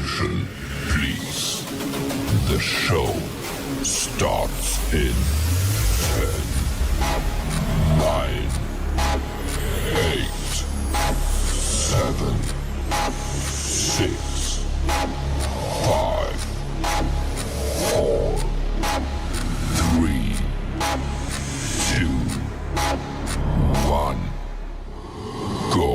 Attention, please. The show starts in 10, 9, 8, 7, 6, 5, 4, 3, 2, 1, go.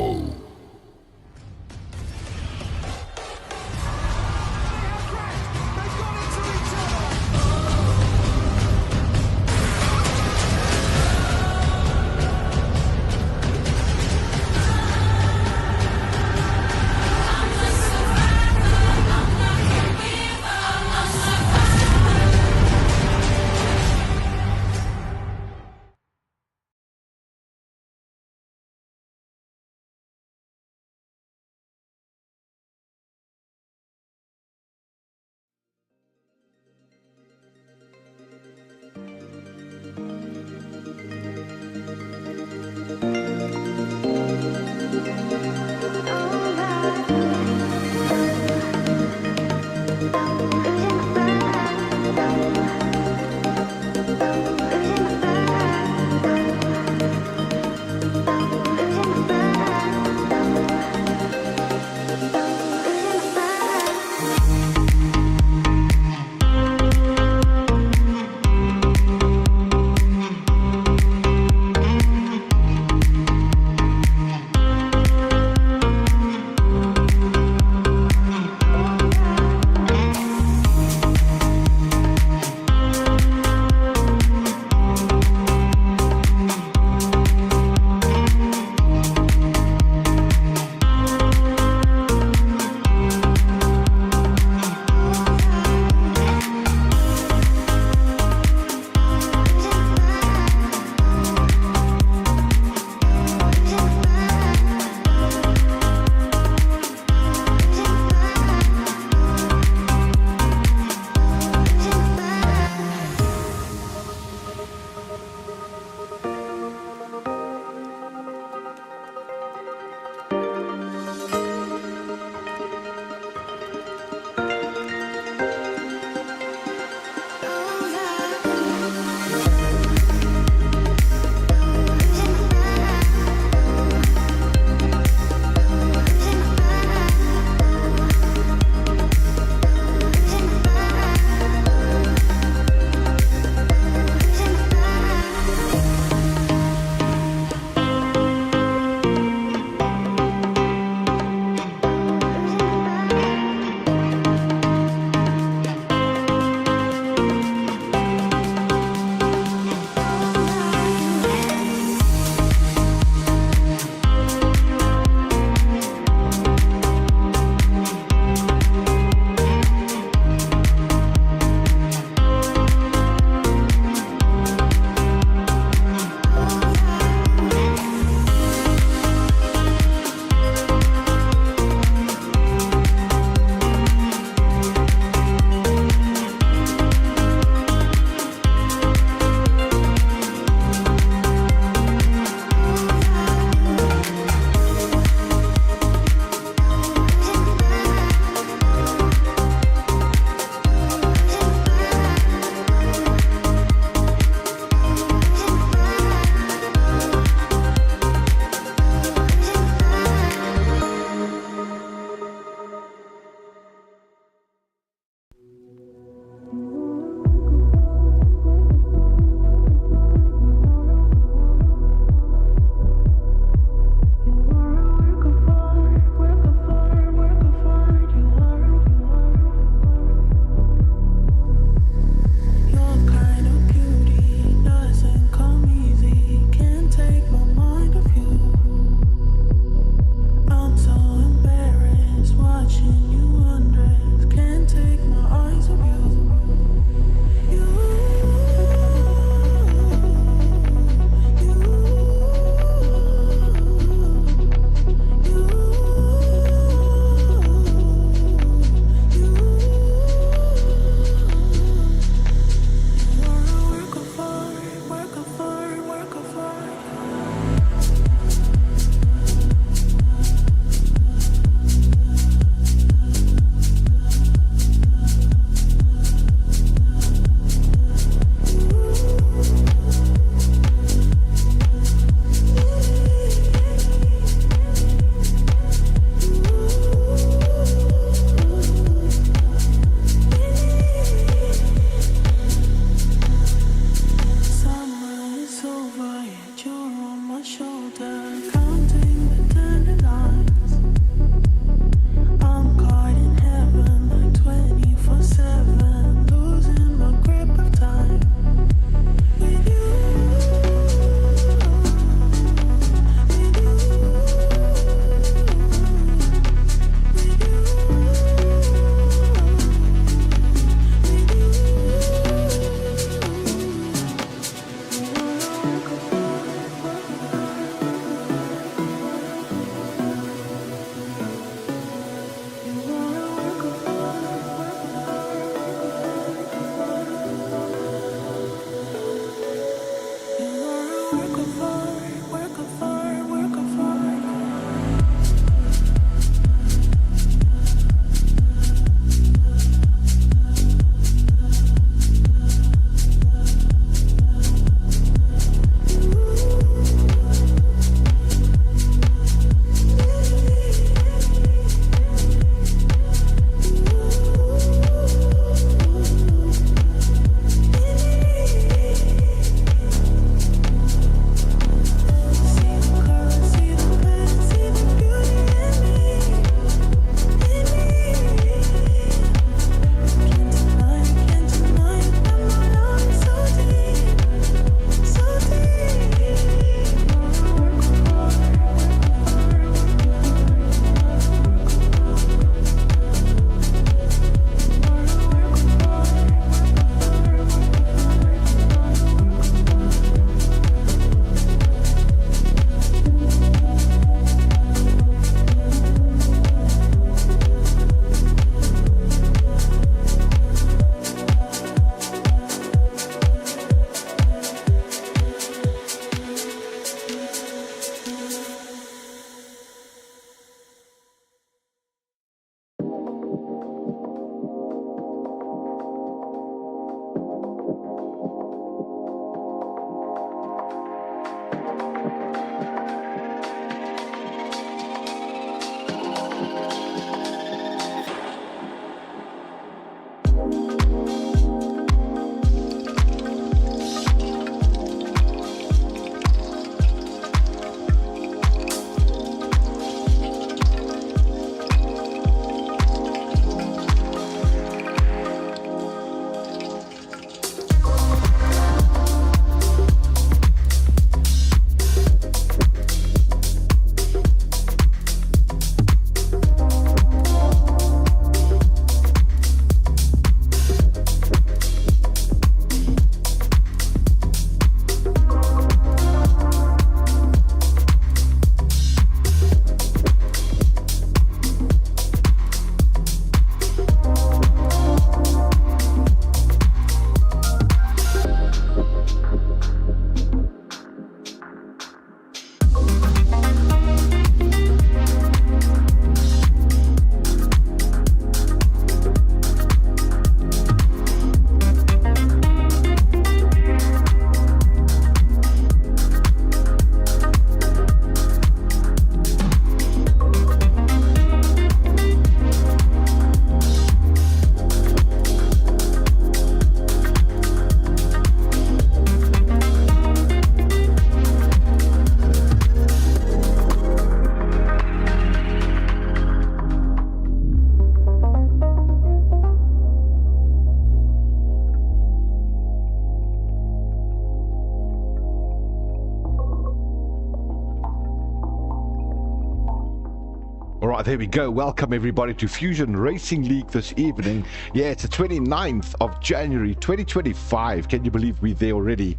right, there we go. Welcome everybody to Fusion Racing League this evening. Yeah, it's the 29th of January 2025. Can you believe we're there already?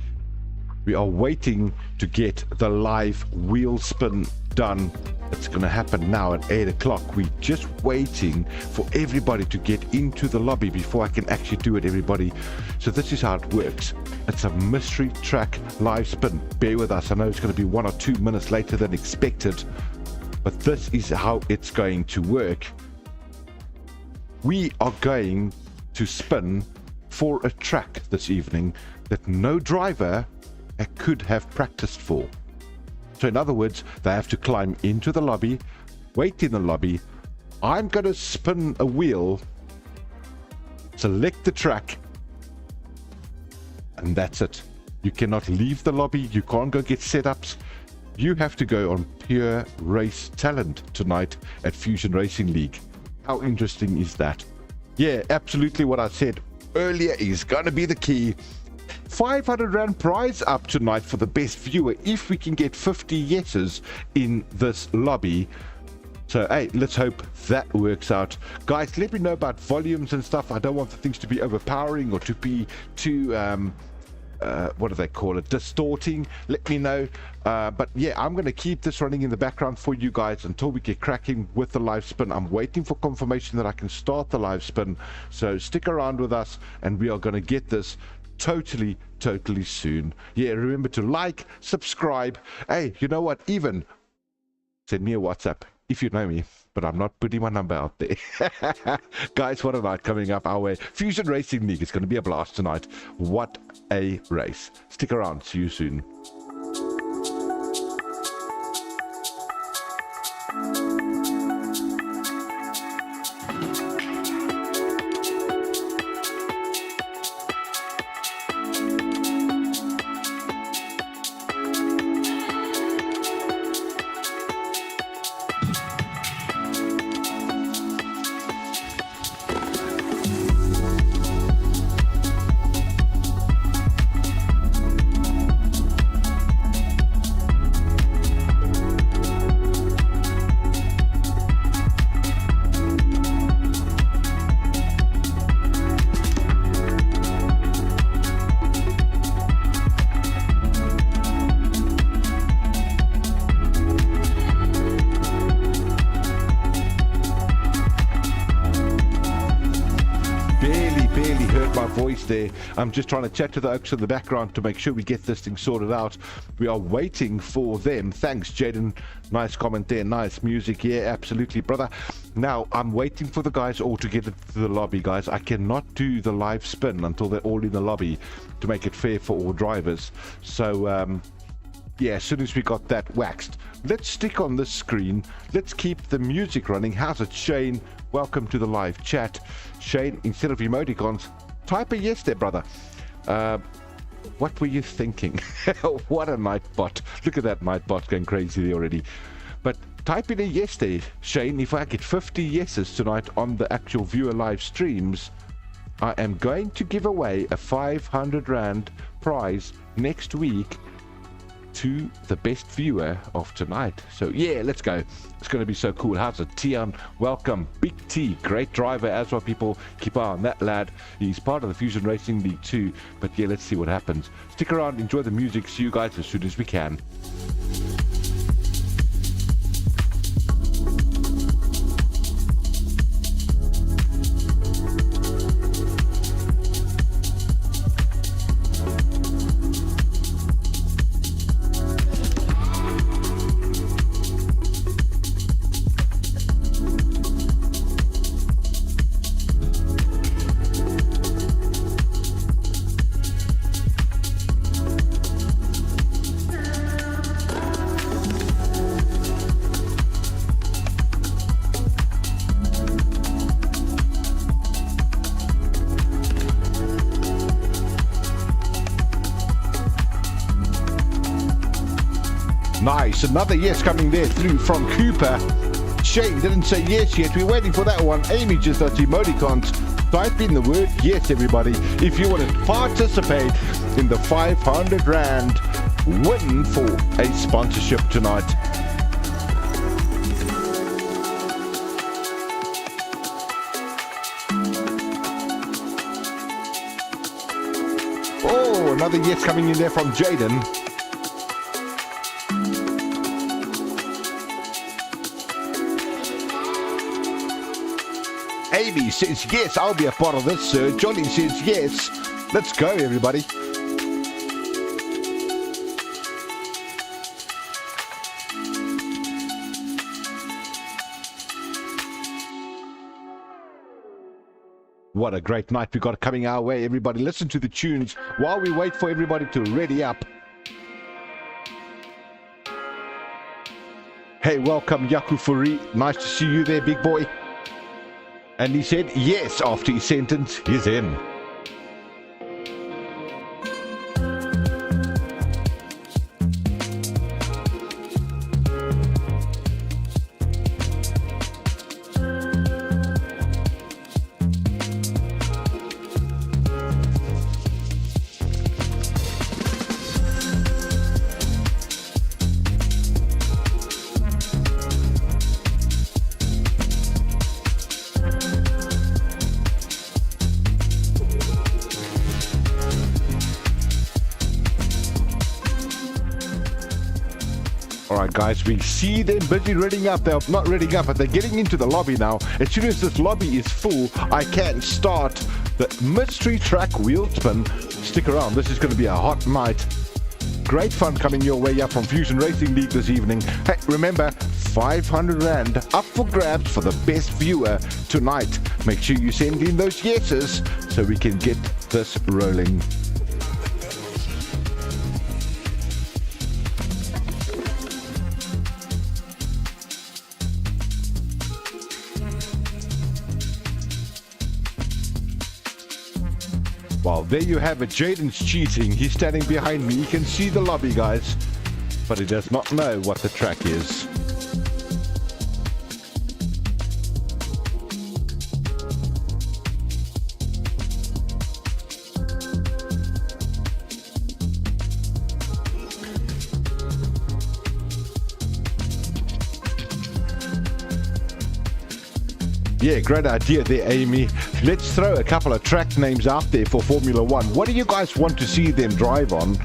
We are waiting to get the live wheel spin done. It's going to happen now at 8 o'clock. We're just waiting for everybody to get into the lobby before I can actually do it, everybody. So this is how it works. It's a mystery track live spin. Bear with us. I know it's going to be 1 or 2 minutes later than expected, but this is how it's going to work. We are going to spin for a track this evening that no driver could have practiced for. So in other words, they have to climb into the lobby, wait in the lobby. I'm going to spin a wheel, select the track, and that's it. You cannot leave the lobby. You can't go get setups. You have to go on pure race talent tonight at Fusion Racing League. How interesting is that? Yeah, absolutely what I said earlier is going to be the key. 500 Rand prize up tonight for the best viewer if we can get 50 yeses in this lobby. So hey, let's hope that works out. Guys, let me know about volumes and stuff. I don't want the things to be overpowering or to be too what do they call it, distorting. Let me know. But yeah, I'm going to keep this running in the background for you guys until we get cracking with the live spin. I'm waiting for confirmation that I can start the live spin, so stick around with us and we are going to get this totally soon. Yeah, remember to like, subscribe. Hey, you know what, even send me a WhatsApp if you know me, but I'm not putting my number out there. Guys, what a night coming up our way. Fusion Racing League is going to be a blast tonight. What a race. Stick around, see you soon. There. I'm just trying to chat to the Oaks in the background to make sure we get this thing sorted out. We are waiting for them. Thanks, Jaden. Nice comment there. Nice music. Yeah, absolutely, brother. Now, I'm waiting for the guys all to get into the lobby, guys. I cannot do the live spin until they're all in the lobby to make it fair for all drivers. So, yeah, as soon as we got that waxed, let's stick on this screen. Let's keep the music running. How's it, Shane? Welcome to the live chat. Shane, instead of emoticons, type a yes there, brother. What were you thinking? What a Nightbot. Look at that Nightbot going crazy there already. But type in a yes there, Shane. If I get 50 yeses tonight on the actual viewer live streams, I am going to give away a 500 Rand prize next week to the best viewer of tonight. So yeah, let's go. It's going to be so cool. How's it, Tian? Welcome. Big T, great driver as well, people. Keep eye on that lad. He's part of the Fusion Racing League too. But yeah, let's see what happens. Stick around, enjoy the music. See you guys as soon as we can. Nice, another yes coming there through from Cooper. Shane didn't say yes yet. We're waiting for that one. Amy just does emoticons. Type in the word yes, everybody, if you want to participate in the 500 Rand win for a sponsorship tonight. another yes coming in there from Jaden. Amy says yes, I'll be a part of this, sir. Johnny says yes. Let's go, everybody. What a great night we got coming our way, everybody. Listen to the tunes while we wait for everybody to ready up. Hey, welcome, Yaku Furi. Nice to see you there, big boy. And he said yes after his sentence. He's in. Alright guys, we see them busy reading up. They're not reading up, but they're getting into the lobby now. As soon as this lobby is full, I can start the mystery track wheel spin. Stick around, this is going to be a hot night. Great fun coming your way up from Fusion Racing League this evening. Hey, remember, 500 Rand up for grabs for the best viewer tonight. Make sure you send in those yeses so we can get this rolling. Well, there you have it. Jaden's cheating. He's standing behind me. He can see the lobby, guys, but he does not know what the track is. Yeah, great idea there, Amy. Let's throw a couple of track names out there for Formula One. What do you guys want to see them drive on?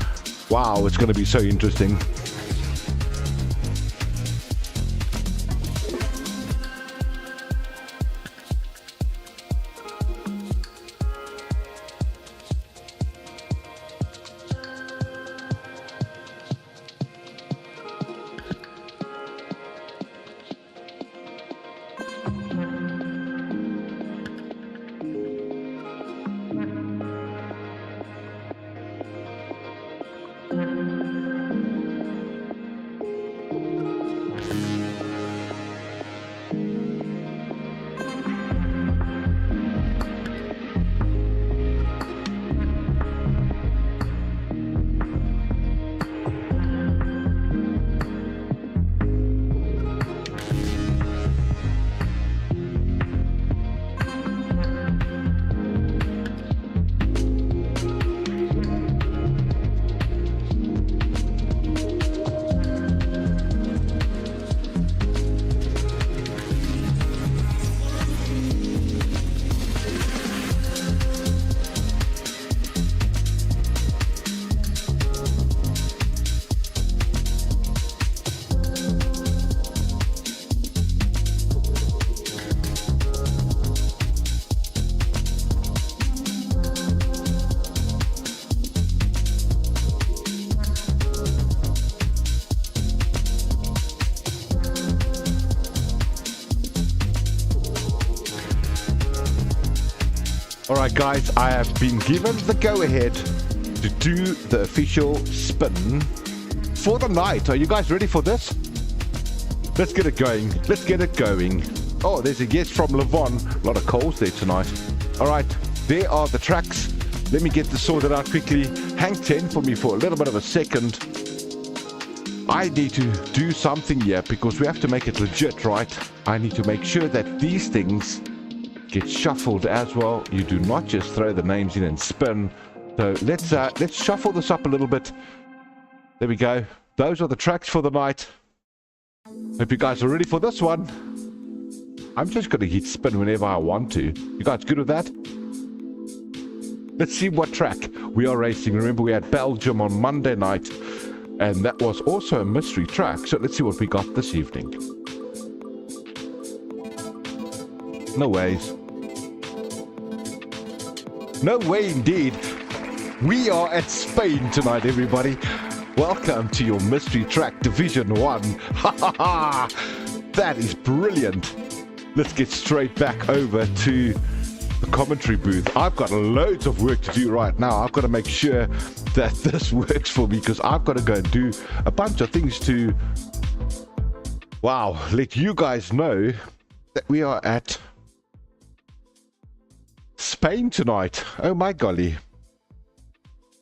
Wow, it's going to be so interesting. Alright guys, I have been given the go-ahead to do the official spin for the night. Are you guys ready for this? Let's get it going. Let's get it going. Oh, there's a yes from Levon. A lot of calls there tonight. Alright, there are the tracks. Let me get this sorted out quickly. Hang 10 for me for a little bit of a second. I need to do something here because we have to make it legit, right? I need to make sure that these things get shuffled as well. You do not just throw the names in and spin. So let's shuffle this up a little bit. There we go. Those are the tracks for the night. Hope you guys are ready for this one. I'm just going to hit spin whenever I want to. You guys good with that? Let's see what track we are racing. Remember, we had Belgium on Monday night, and that was also a mystery track. So let's see what we got this evening. No ways. No way indeed. We are at Spain tonight, everybody. Welcome to your mystery track, Division 1. Ha ha ha! That is brilliant. Let's get straight back over to the commentary booth. I've got loads of work to do right now. I've got to make sure that this works for me, because I've got to go and do a bunch of things to, wow, let you guys know that we are at Spain tonight. Oh my golly.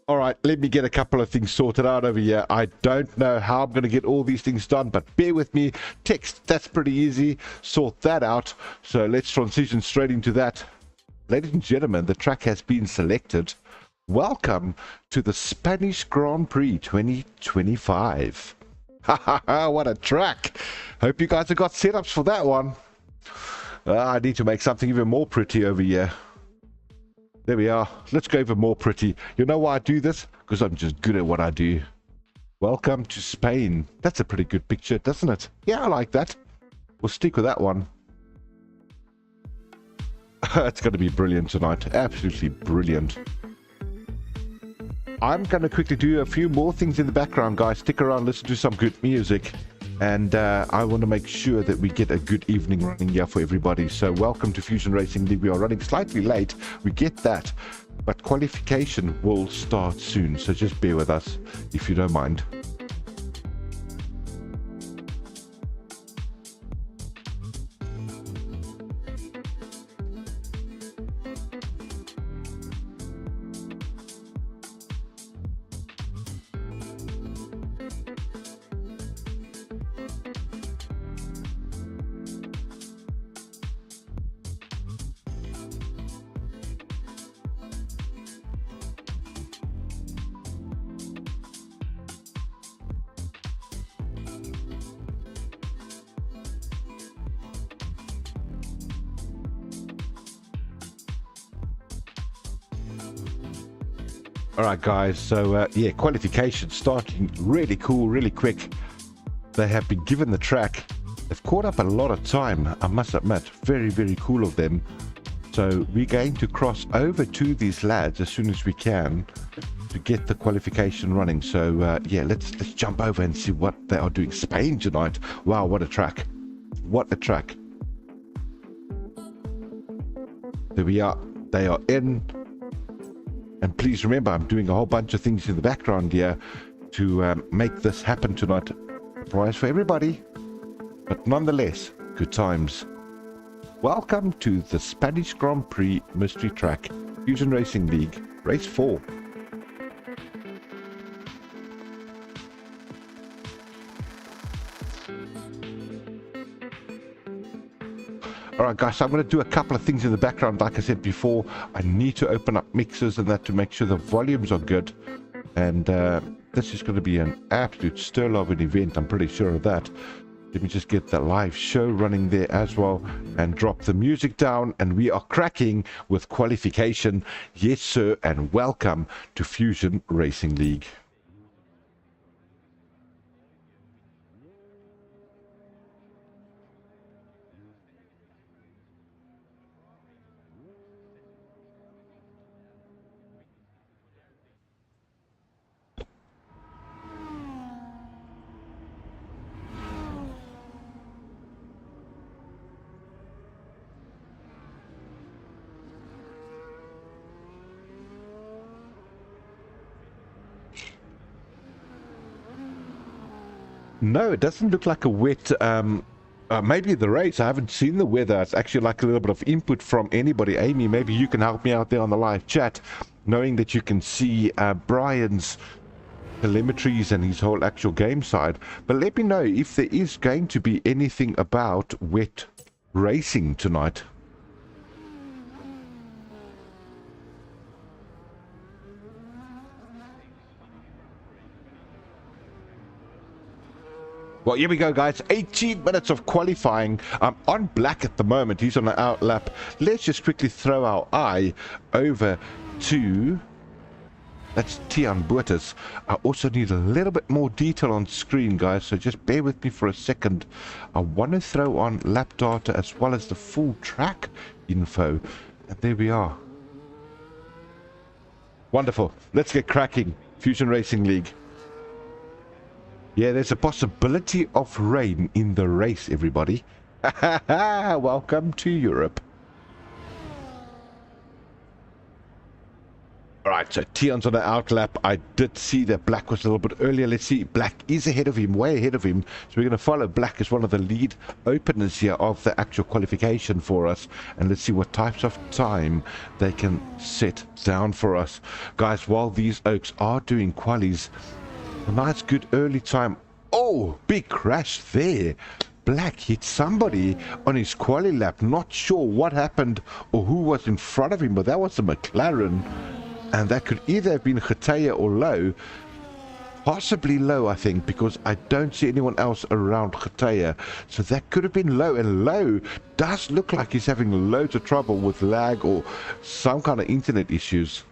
All right, let me get a couple of things sorted out over here. I don't know how I'm going to get all these things done, but bear with me. Text, that's pretty easy. Sort that out. So let's transition straight into that. Ladies and gentlemen, the track has been selected. Welcome to the Spanish Grand Prix 2025. Ha ha ha, what a track. Hope you guys have got setups for that one. I need to make something even more pretty over here. There we are. Let's go even more pretty. You know why I do this? Because I'm just good at what I do. Welcome to Spain. That's a pretty good picture, doesn't it? Yeah, I like that. We'll stick with that one. It's going to be brilliant tonight. Absolutely brilliant. I'm going to quickly do a few more things in the background, guys. Stick around, listen to some good music. And I want to make sure that we get a good evening running here for everybody. So welcome to Fusion Racing League. We are running slightly late. We get that. But qualification will start soon. So just bear with us if you don't mind. All right, guys, so yeah, qualification starting really cool, really quick. They have been given the track. They've caught up a lot of time, I must admit. Very, very cool of them. So we're going to cross over to these lads as soon as we can to get the qualification running. So yeah, let's jump over and see what they are doing. Spain tonight. Wow, what a track. What a track. There we are. They are in. And please remember, I'm doing a whole bunch of things in the background here to make this happen tonight. Prize for everybody. But nonetheless, good times. Welcome to the Spanish Grand Prix Mystery Track, Fusion Racing League, Race 4. Alright guys, so I'm going to do a couple of things in the background. Like I said before, I need to open up mixers and that to make sure the volumes are good. And this is going to be an absolute stir of an event, I'm pretty sure of that. Let me just get the live show running there as well and drop the music down. And we are cracking with qualification. Yes sir, and welcome to Fusion Racing League. No, it doesn't look like a wet, maybe the race. I haven't seen the weather. It's actually like a little bit of input from anybody. Amy, maybe you can help me out there on the live chat, knowing that you can see Brian's telemetries and his whole actual game side. But let me know if there is going to be anything about wet racing tonight. Well, here we go, guys. 18 minutes of qualifying. I'm on black at the moment. He's on the out lap. Let's just quickly throw our eye over to... That's Tian Buertas. I also need a little bit more detail on screen, guys, so just bear with me for a second. I want to throw on lap data as well as the full track info. And there we are. Wonderful. Let's get cracking. Fusion Racing League. Yeah, there's a possibility of rain in the race, everybody. Welcome to Europe. Alright, so Tian's on the outlap. I did see that Black was a little bit earlier. Let's see, Black is ahead of him, way ahead of him. So we're going to follow Black as one of the lead openers here of the actual qualification for us. And let's see what types of time they can set down for us. Guys, while these Oaks are doing qualies, a nice good early time. Oh, big crash there. Black hit somebody on his quali lap. Not sure what happened or who was in front of him, but that was a McLaren. And that could either have been Getaia or Low. Possibly Low, I think, because I don't see anyone else around Getaia. So that could have been Low. And Low does look like he's having loads of trouble with lag or some kind of internet issues.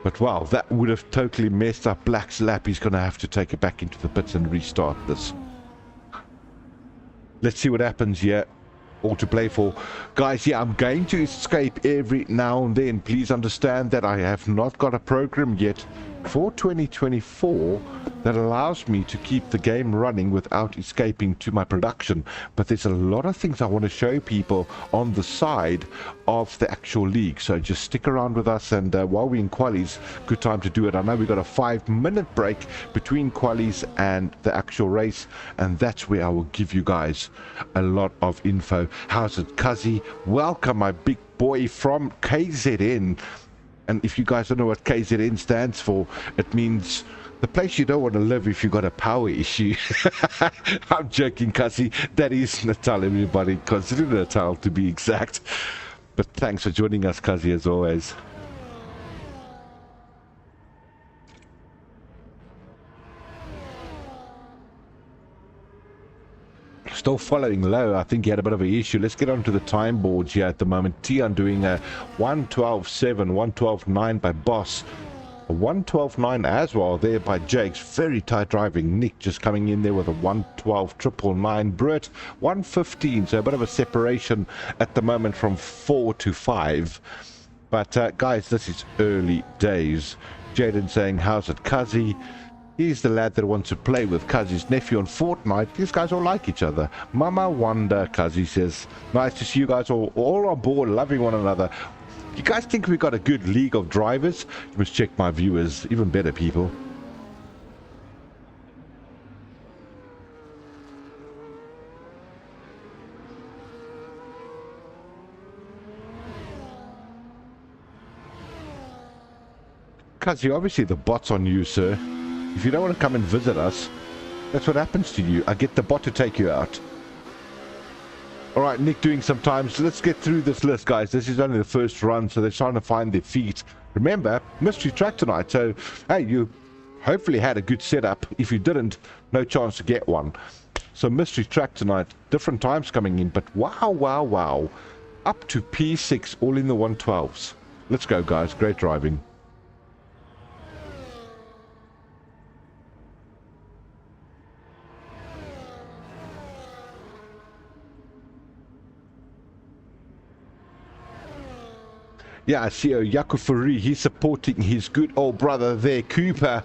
But wow, that would have totally messed up Black's lap. He's going to have to take it back into the pits and restart this. Let's see what happens here. All to play for. Guys, yeah, I'm going to escape every now and then. Please understand that I have not got a program yet for 2024 that allows me to keep the game running without escaping to my production. But there's a lot of things I want to show people on the side of the actual league. So just stick around with us, and while we're in qualies, good time to do it. I know we've got a 5-minute break between qualies and the actual race, and that's where I will give you guys a lot of info. How's it, Cuzzy? Welcome, my big boy from KZN. And if you guys don't know what KZN stands for, it means the place you don't want to live if you've got a power issue. I'm joking, Cuzzy. That is Natal, everybody. Consider Natal to be exact. But thanks for joining us, Cuzzy, as always. Still following Low. I think he had a bit of an issue. Let's get onto the time boards here at the moment. Tian doing a 1:12.7, 1:12.9 by Boss. A 1:12.9 as well there by Jakes. Very tight driving. Nick just coming in there with a 1:12.999. Brett 1:15. So a bit of a separation at the moment from 4 to 5. But guys, this is early days. Jaden saying, how's it, Cuzzy? He's the lad that wants to play with Cuzzy's nephew on Fortnite. These guys all like each other. Mama Wonder, Cuzzy says. Nice to see you guys all on board, loving one another. You guys think we've got a good league of drivers? You must check my viewers. Even better, people. Cuzzy, obviously the bot's on you, sir. If you don't want to come and visit us, that's what happens to you. I get the bot to take you out. Alright, Nick doing some times. Let's get through this list, guys. This is only the first run, so they're trying to find their feet. Remember, mystery track tonight. So, hey, you hopefully had a good setup. If you didn't, no chance to get one. So, mystery track tonight. Different times coming in, but wow, wow, wow. Up to P6, all in the 112s. Let's go, guys. Great driving. Yeah, I see Yakufari, he's supporting his good old brother there, Cooper.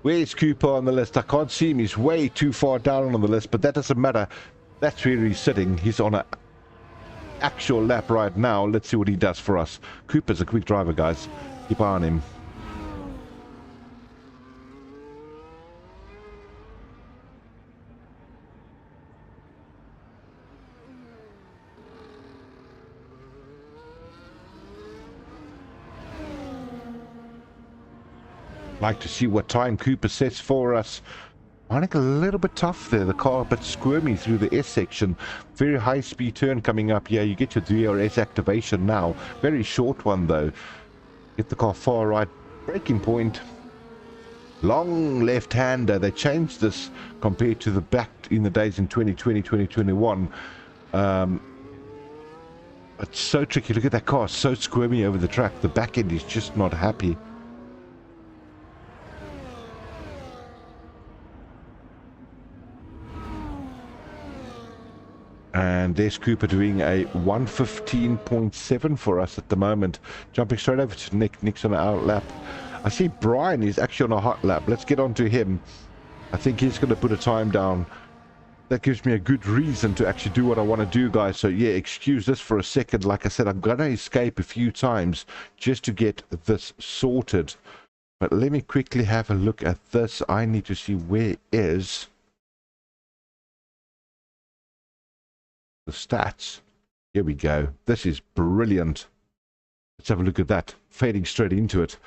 Where's Cooper on the list? I can't see him, he's way too far down on the list, but that doesn't matter. That's where he's sitting. He's on an actual lap right now. Let's see what he does for us. Cooper's a quick driver, guys. Keep eye on him. Like to see what time Cooper sets for us. I think a little bit tough there. The car a bit squirmy through the S section. Very high speed turn coming up. Yeah, you get your DRS activation now. Very short one though. Get the car far right. Braking point. Long left-hander. They changed this compared to the back in the days in 2020, 2021. It's so tricky. Look at that car, so squirmy over the track. The back end is just not happy. And there's Cooper doing a 1:15.7 for us at the moment. Jumping straight over to Nick. Nick's on our lap. I see Brian is actually on a hot lap. Let's get on to him. I think he's going to put a time down. That gives me a good reason to actually do what I want to do, guys. So yeah, excuse this for a second. Like I said, I'm going to escape a few times just to get this sorted. But let me quickly have a look at this. I need to see where is the stats. Here we go. This is brilliant. Let's have a look at that. Fading straight into it.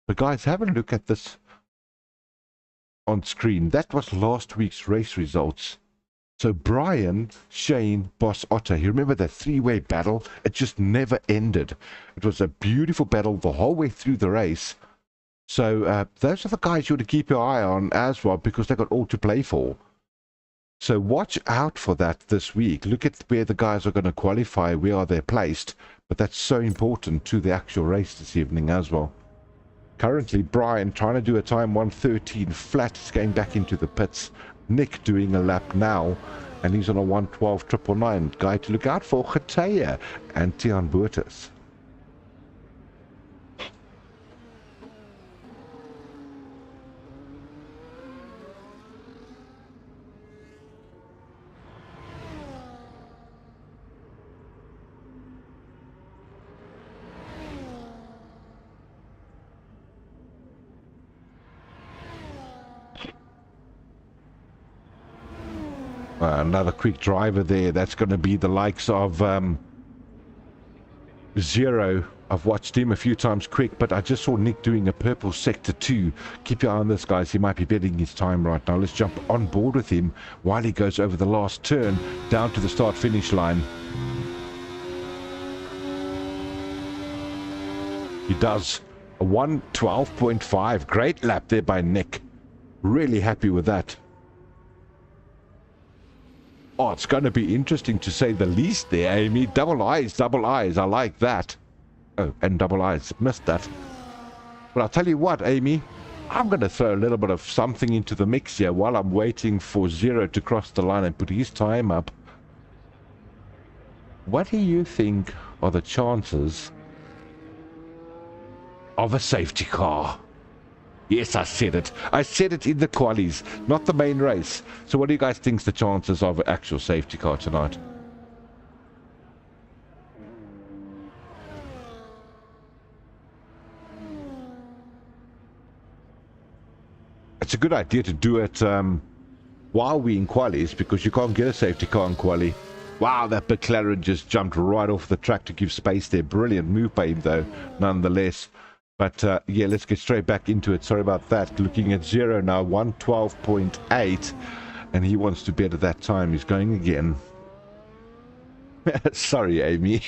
But guys, have a look at this on screen. That was last week's race results. So Brian, Shane, Boss Otter, you remember that three-way battle? It just never ended. It was a beautiful battle the whole way through the race. So those are the guys you want to keep your eye on as well, because they got all to play for. So watch out for that this week. Look at where the guys are going to qualify, where are they placed. But that's so important to the actual race this evening as well. Currently, Brian trying to do a time 1:13 flat. He's going back into the pits. Nick doing a lap now, and he's on a 1:12.999. Guy to look out for, Getaia and Tiaan Botha. Another quick driver there. That's going to be the likes of Zero. I've watched him a few times quick, but I just saw Nick doing a purple sector 2. Keep your eye on this, guys. He might be betting his time right now. Let's jump on board with him while he goes over the last turn down to the start-finish line. He does a 1:12.5. Great lap there by Nick. Really happy with that. Oh, it's going to be interesting to say the least there, Amy. Double eyes, double eyes. I like that. Oh, and double eyes. Missed that. But I'll tell you what, Amy. I'm going to throw a little bit of something into the mix here while I'm waiting for Zero to cross the line and put his time up. What do you think are the chances of a safety car? Yes, I said it. I said it in the qualies, not the main race. So what do you guys think the chances of an actual safety car tonight? It's a good idea to do it while we're in qualies, because you can't get a safety car in quali. Wow, that McLaren just jumped right off the track to give space there. Brilliant move by him, though, nonetheless. But yeah, let's get straight back into it. Sorry about that. Looking at Zero now, 1:12.8, and he wants to bet at that time. He's going again. Sorry, Amy.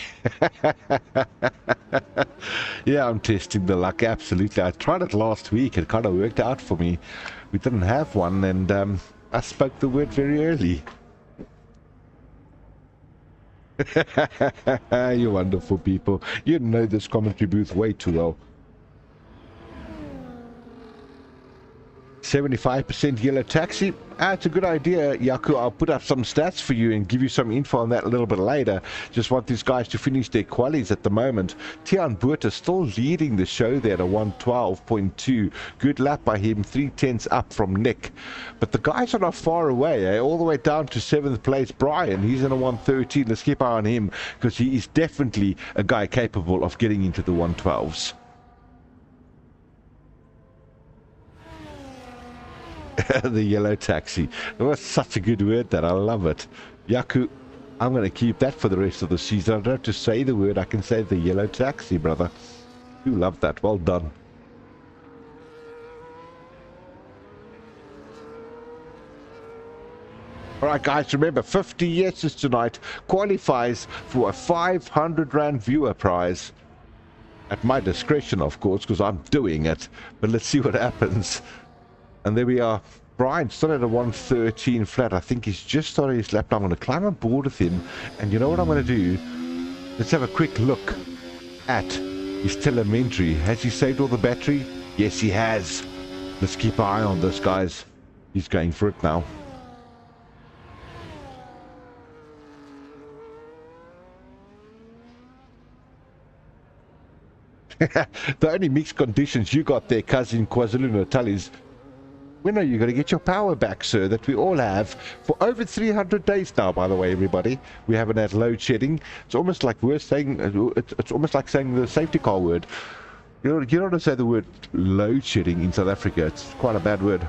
Yeah, I'm testing the luck. Absolutely. I tried it last week. It kind of worked out for me. We didn't have one, and I spoke the word very early. You wonderful people. You know this commentary booth way too well. 75% yellow taxi. It's a good idea, Yaku. I'll put up some stats for you and give you some info on that a little bit later. Just want these guys to finish their qualies at the moment. Tiaan Botha still leading the show there at a 1:12.2. Good lap by him, 3/10 up from Nick. But the guys are not far away, eh? All the way down to 7th place. Brian, he's in a 1:13. Let's keep an eye on him, because he is definitely a guy capable of getting into the 1:12s. The yellow taxi. It was such a good word, that I love it. Yaku, I'm going to keep that for the rest of the season. I don't have to say the word, I can say the yellow taxi, brother. You love that. Well done. Alright guys, remember 50 yeses tonight qualifies for a 500 Rand viewer prize. At my discretion, of course, because I'm doing it. But let's see what happens. And there we are. Brian still at a 1:13 flat. I think he's just started his lap now. I'm going to climb on board with him. And you know what I'm going to do? Let's have a quick look at his telemetry. Has he saved all the battery? Yes, he has. Let's keep an eye on this, guys. He's going for it now. The only mixed conditions you got there, cousin KwaZulu-Natal, is when are you going to get your power back, sir, that we all have for over 300 days now, by the way, everybody. We haven't had load shedding. It's almost like we're saying, it's almost like saying the safety car word. You don't want to say the word load shedding in South Africa. It's quite a bad word.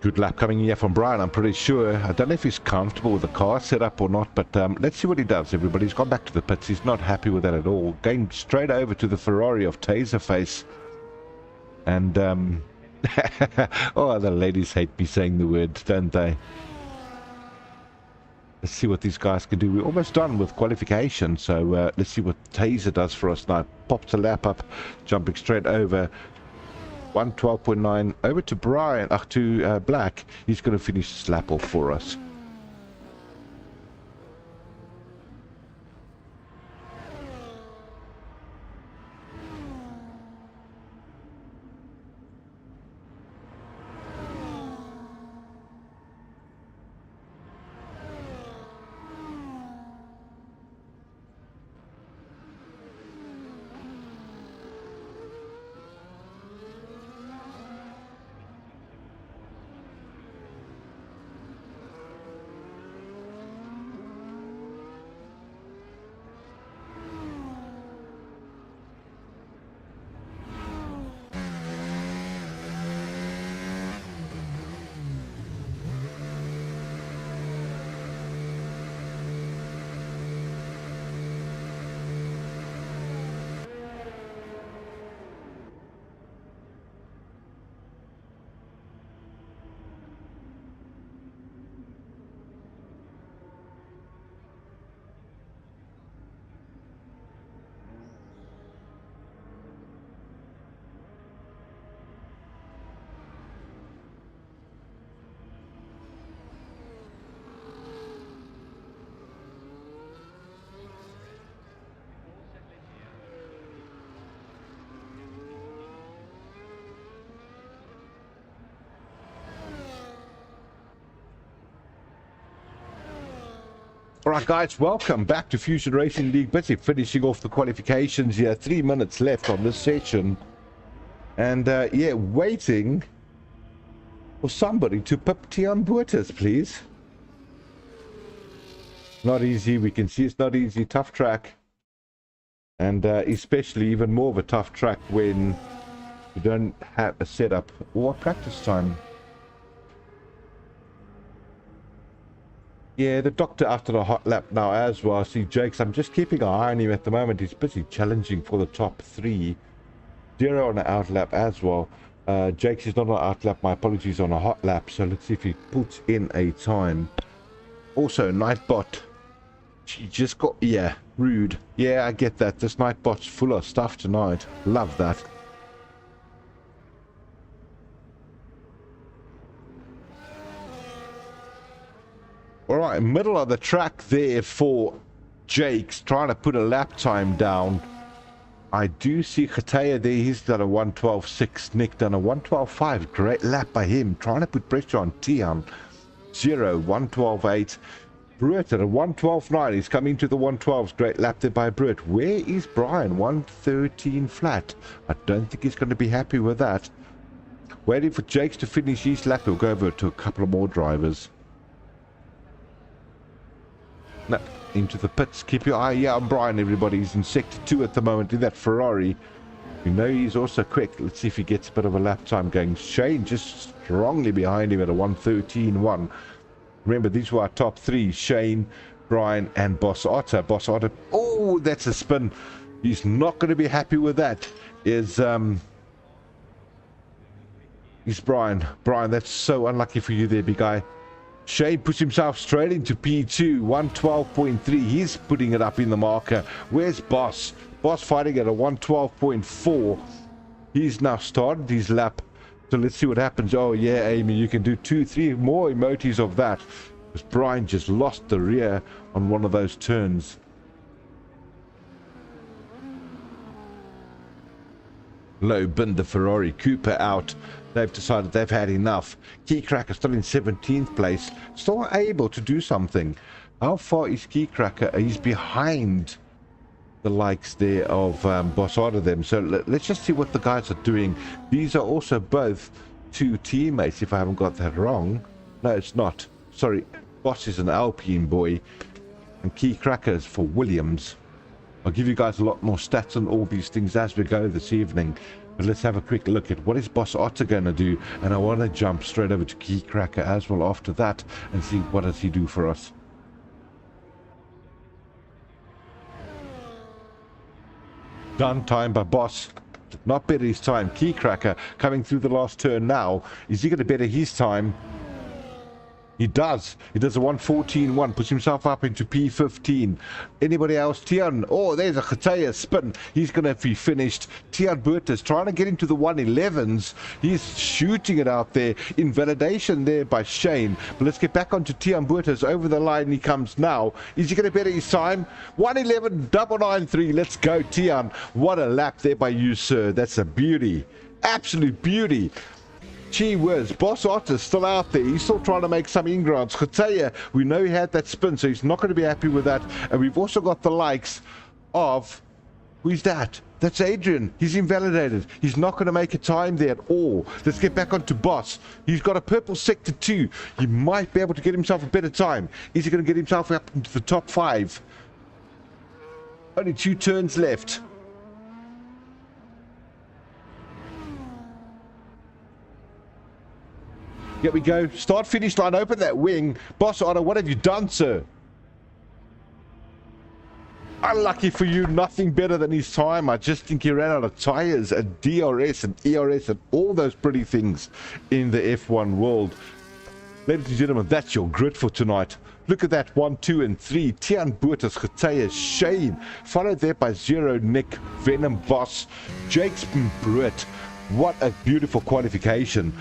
Good lap coming here from Brian, I'm pretty sure. I don't know if he's comfortable with the car setup or not, but let's see what he does, everybody. He's gone back to the pits. He's not happy with that at all. Going straight over to the Ferrari of Taserface. And, oh, the ladies hate me saying the word, don't they? Let's see what these guys can do. We're almost done with qualification, so let's see what Taser does for us now. Pops a lap up, jumping straight over. 112.9 over to Brian, to Black. He's going to finish this lap off for us. Alright guys, welcome back to Fusion Racing League. Busy finishing off the qualifications here. 3 minutes left on this session. And yeah, waiting for somebody to pip Tian Buertas, please. Not easy, we can see it's not easy. Tough track. And especially even more of a tough track when you don't have a setup or practice time. Yeah, the doctor after the hot lap now as well. I see Jakes. I'm just keeping an eye on him at the moment. He's busy challenging for the top 3. 0 on the out lap as well. Jakes is not on out lap. My apologies, on a hot lap. So let's see if he puts in a time. Also, Nightbot. She just got, yeah, rude. Yeah, I get that. This Nightbot's full of stuff tonight. Love that. Alright, middle of the track there for Jakes, trying to put a lap time down. I do see Khataya there, he's done a 112.6, Nick done a 112.5, great lap by him, trying to put pressure on Tian. 0, 112.8, Bruett at a 112.9, he's coming to the 112s, great lap there by Bruett. Where is Brian? 113 flat, I don't think he's going to be happy with that. Waiting for Jakes to finish his lap, he'll go over to a couple of more drivers. No, into the pits. Keep your eye, yeah, on Brian, everybody. He's in sector 2 at the moment in that Ferrari. You know he's also quick. Let's see if he gets a bit of a lap time going. Shane just strongly behind him at a 113.1. Remember, these were our top 3. Shane, Brian, and Boss Otter. Boss Otter, oh, that's a spin. He's not going to be happy with that. Is Brian. Brian, that's so unlucky for you there, big guy. Shane puts himself straight into P2, 112.3. He's putting it up in the marker. Where's Boss? Boss fighting at a 112.4. He's now started his lap. So let's see what happens. Oh, yeah, Amy, you can do 2-3 more emojis of that. Because Brian just lost the rear on one of those turns. Low bin the Ferrari Cooper out. They've decided they've had enough. Keycracker still in 17th place, still able to do something. How far is Keycracker? He's behind the likes there of Boss out of them. So let's just see what the guys are doing. These are also both two teammates, if I haven't got that wrong. No, it's not. Sorry, Boss is an Alpine boy, and Keycracker is for Williams. I'll give you guys a lot more stats on all these things as we go this evening. But let's have a quick look at what is Boss Otter going to do. And I want to jump straight over to Keycracker as well after that and see what does he do for us. Done time by Boss. Did not better his time. Keycracker coming through the last turn now. Is he going to better his time? He does. He does a 114.1, puts himself up into P15. Anybody else? Tian. Oh, there's a Khataya spin. He's going to be finished. Tian Burtis trying to get into the 111s. He's shooting it out there. Invalidation there by Shane. But let's get back onto Tian Burtis. Over the line he comes now. Is he going to better his time? 111.993. Let's go, Tian. What a lap there by you, sir. That's a beauty. Absolute beauty. Gee whiz, Boss Otter's still out there. He's still trying to make some ingrounds. Khataya, we know he had that spin, so he's not going to be happy with that. And we've also got the likes of... Who's that? That's Adrian. He's invalidated. He's not going to make a time there at all. Let's get back onto Boss. He's got a purple sector 2. He might be able to get himself a better time. Is he going to get himself up into the top 5? Only 2 turns left. Here we go. Start finish line. Open that wing. Boss Otter, what have you done, sir? Unlucky for you. Nothing better than his time. I just think he ran out of tires and DRS and ERS and all those pretty things in the F1 world. Ladies and gentlemen, that's your grid for tonight. Look at that. 1, 2, and 3. Tian Burtis, Khataya, Shane. Followed there by Zero, Nick, Venom, Boss, Jakes, Brett. What a beautiful qualification.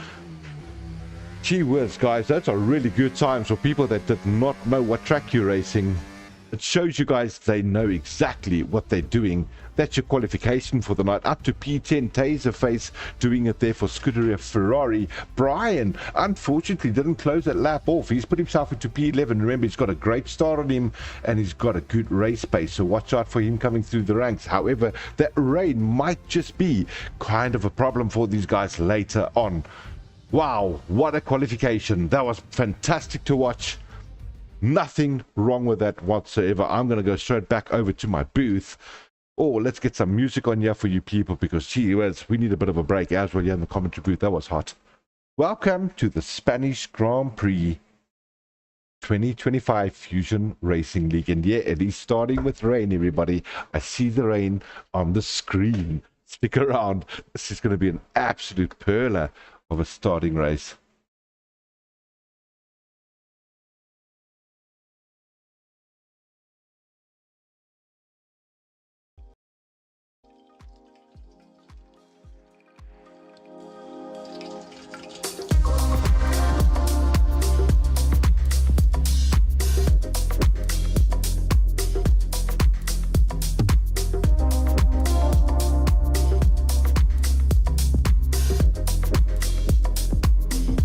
Gee whiz, guys, those are really good times for people that did not know what track you're racing. It shows you guys they know exactly what they're doing. That's your qualification for the night. Up to P10, Taserface doing it there for Scuderia Ferrari. Brian, unfortunately, didn't close that lap off. He's put himself into P11. Remember, he's got a great start on him, and he's got a good race pace. So watch out for him coming through the ranks. However, that rain might just be kind of a problem for these guys later on. Wow, what a qualification. That was fantastic to watch. Nothing wrong with that whatsoever. I'm going to go straight back over to my booth. Oh, let's get some music on here for you people, because gee whiz, we need a bit of a break as well here in the commentary booth. That was hot. Welcome to the Spanish Grand Prix 2025 Fusion Racing League. And yeah, it is starting with rain, everybody. I see the rain on the screen. Stick around. This is going to be an absolute perler of a starting race.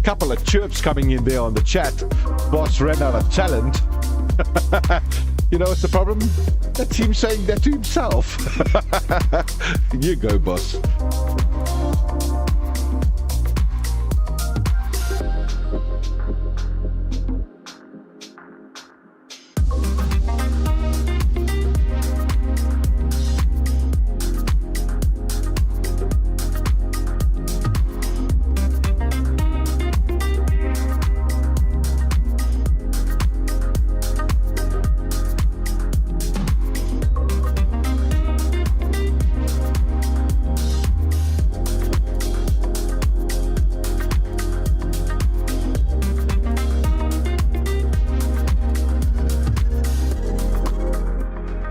Couple of chirps coming in there on the chat. Boss ran out of talent. You know what's the problem? That's him saying that to himself. You go, Boss.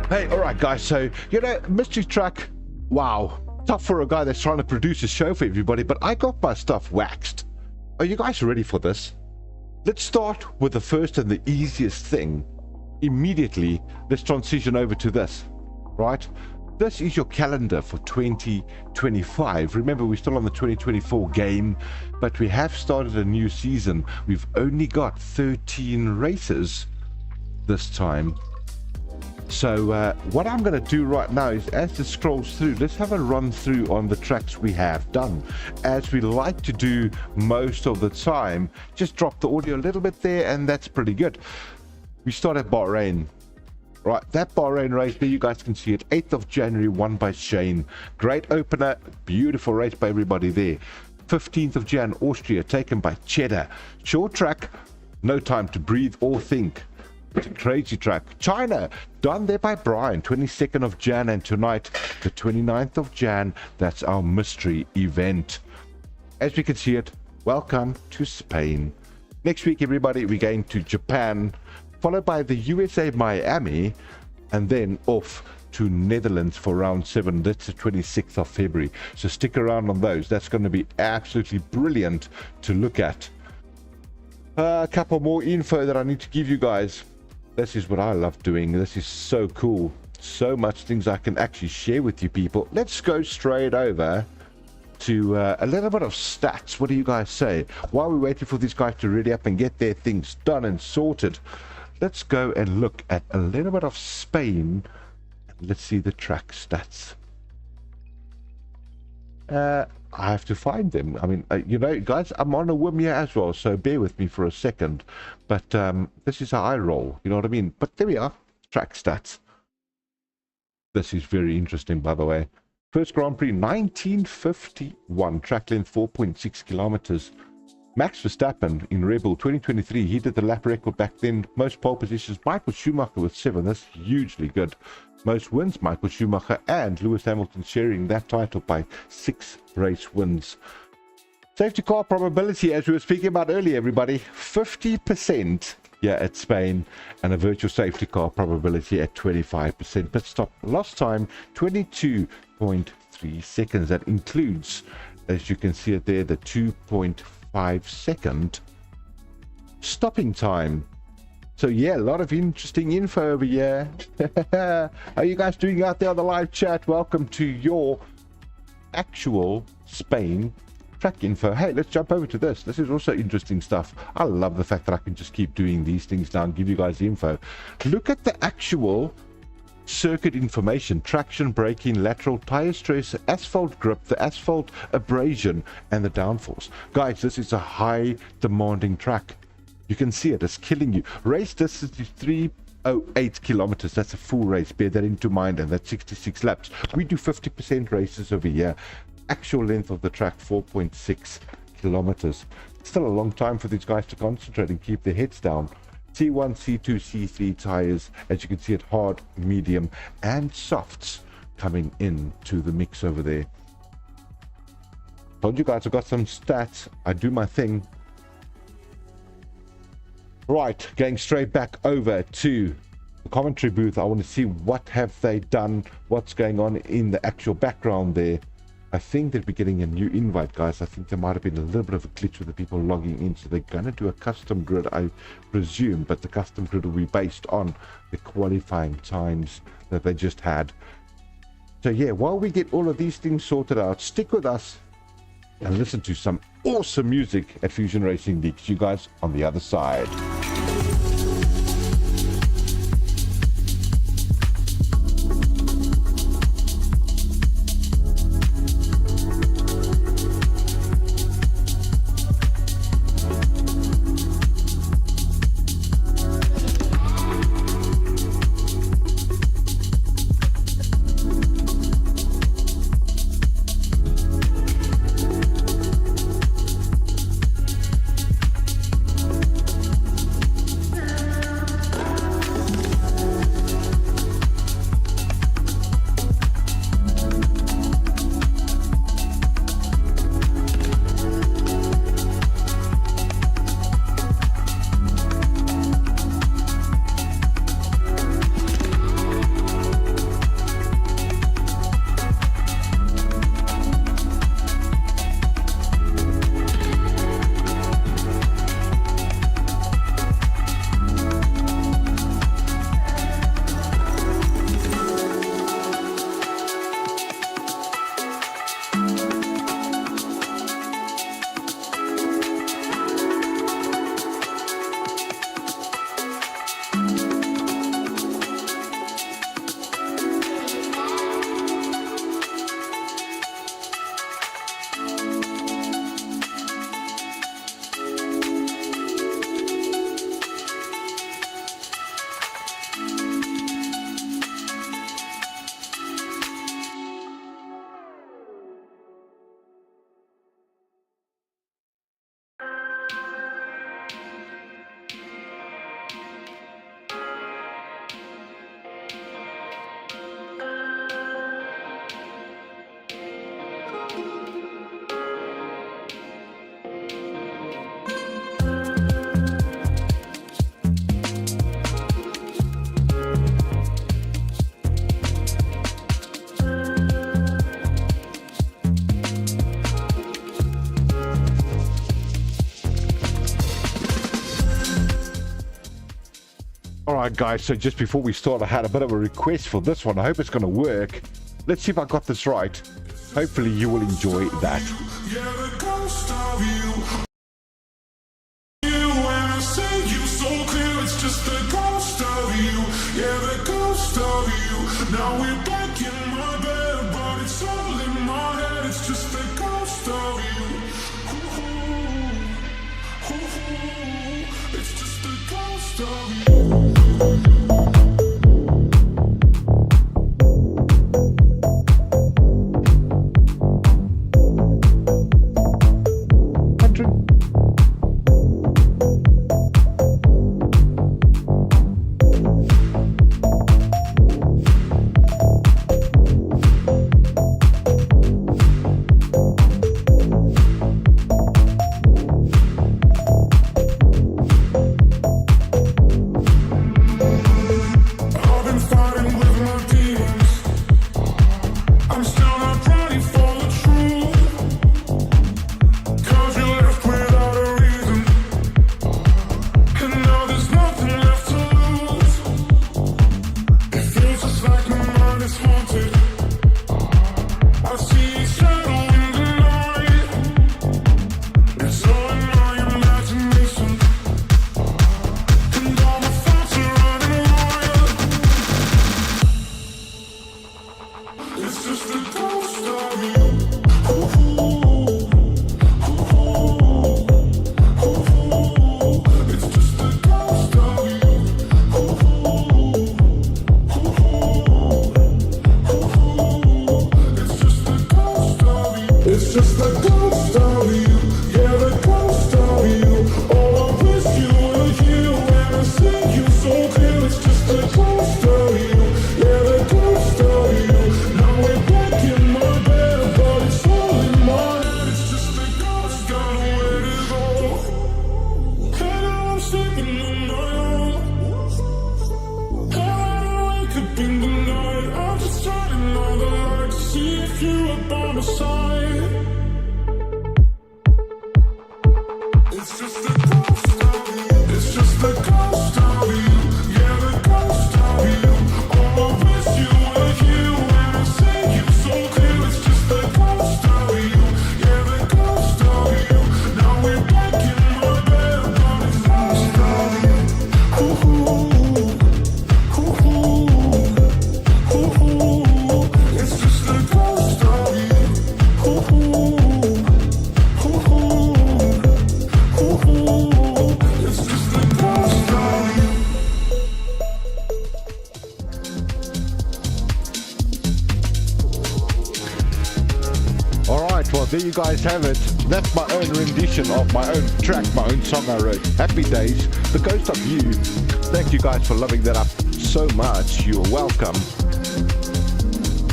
Hey, all right, guys. So, mystery truck, wow. Tough for a guy that's trying to produce a show for everybody, but I got my stuff waxed. Are you guys ready for this? Let's start with the first and the easiest thing. Immediately, let's transition over to this, right? This is your calendar for 2025. Remember, we're still on the 2024 game, but we have started a new season. We've only got 13 races this time. So what I'm going to do right now is, as this scrolls through, let's have a run through on the tracks we have done. As we like to do most of the time, just drop the audio a little bit there, and that's pretty good. We start at Bahrain. Right, that Bahrain race there, you guys can see it. 8th of January, won by Shane. Great opener, beautiful race by everybody there. 15th of Jan, Austria, taken by Cheddar. Short track, no time to breathe or think. It's a crazy track. China, done there by Brian. 22nd of Jan, and tonight, the 29th of Jan, that's our mystery event. As we can see it, welcome to Spain. Next week, everybody, we're going to Japan, followed by the USA Miami, and then off to Netherlands for round 7. That's the 26th of February. So stick around on those. That's going to be absolutely brilliant to look at. A couple more info that I need to give you guys. This is what I love doing. This is so cool. So much things I can actually share with you people. Let's go straight over to a little bit of stats. What do you guys say? While we're waiting for these guys to ready up and get their things done and sorted, let's go and look at a little bit of Spain. Let's see the track stats. I have to find them. I mean, guys, I'm on a whim here as well, so bear with me for a second. But this is how I roll, you know what I mean? But there we are, track stats. This is very interesting, by the way. First Grand Prix, 1951, track length 4.6 kilometers. Max Verstappen in Red Bull 2023, he did the lap record back then. Most pole positions, Michael Schumacher with 7. That's hugely good. Most wins, Michael Schumacher and Lewis Hamilton sharing that title by 6 race wins. Safety car probability, as we were speaking about earlier, everybody, 50% here at Spain, and a virtual safety car probability at 25%. Pit stop lost time, 22.3 seconds. That includes, as you can see it there, the 2.5-second stopping time. So yeah, a lot of interesting info over here. How are you guys doing out there on the live chat? Welcome to your actual Spain track info. Hey, let's jump over to this. This is also interesting stuff. I love the fact that I can just keep doing these things now and give you guys the info. Look at the actual circuit information: traction, braking, lateral, tire stress, asphalt grip, the asphalt abrasion, and the downforce. Guys, this is a high demanding track. You can see it, it's killing you. Race distance is 308 kilometers. That's a full race. Bear that into mind, and that's 66 laps. We do 50% races over here. Actual length of the track, 4.6 kilometers. Still a long time for these guys to concentrate and keep their heads down. C1, C2, C3 tires, as you can see it, hard, medium, and softs coming into the mix over there. Told you guys I've got some stats. I do my thing. Right, going straight back over to the commentary booth. I want to see what have they done, what's going on in the actual background there. I think they'll be getting a new invite, guys. I think there might have been a little bit of a glitch with the people logging in, so they're going to do a custom grid, I presume, but the custom grid will be based on the qualifying times that they just had. So yeah, while we get all of these things sorted out, stick with us and listen to some awesome music at Fusion Racing League. You guys on the other side. Alright guys, so just before we start, I had a bit of a request for this one. I hope it's going to work. Let's see if I got this right. Hopefully you will enjoy that. Yeah, the ghost of you. You when I say you so clear, it's just the ghost of you. Yeah, the ghost of you. Now we're back in my bed, but it's all in my head. It's just the ghost of you. It's just the ghost of you. There you guys have it. That's my own rendition of my own track, my own song I wrote. Happy Days, The Ghost of You. Thank you guys for loving that up so much. You're welcome.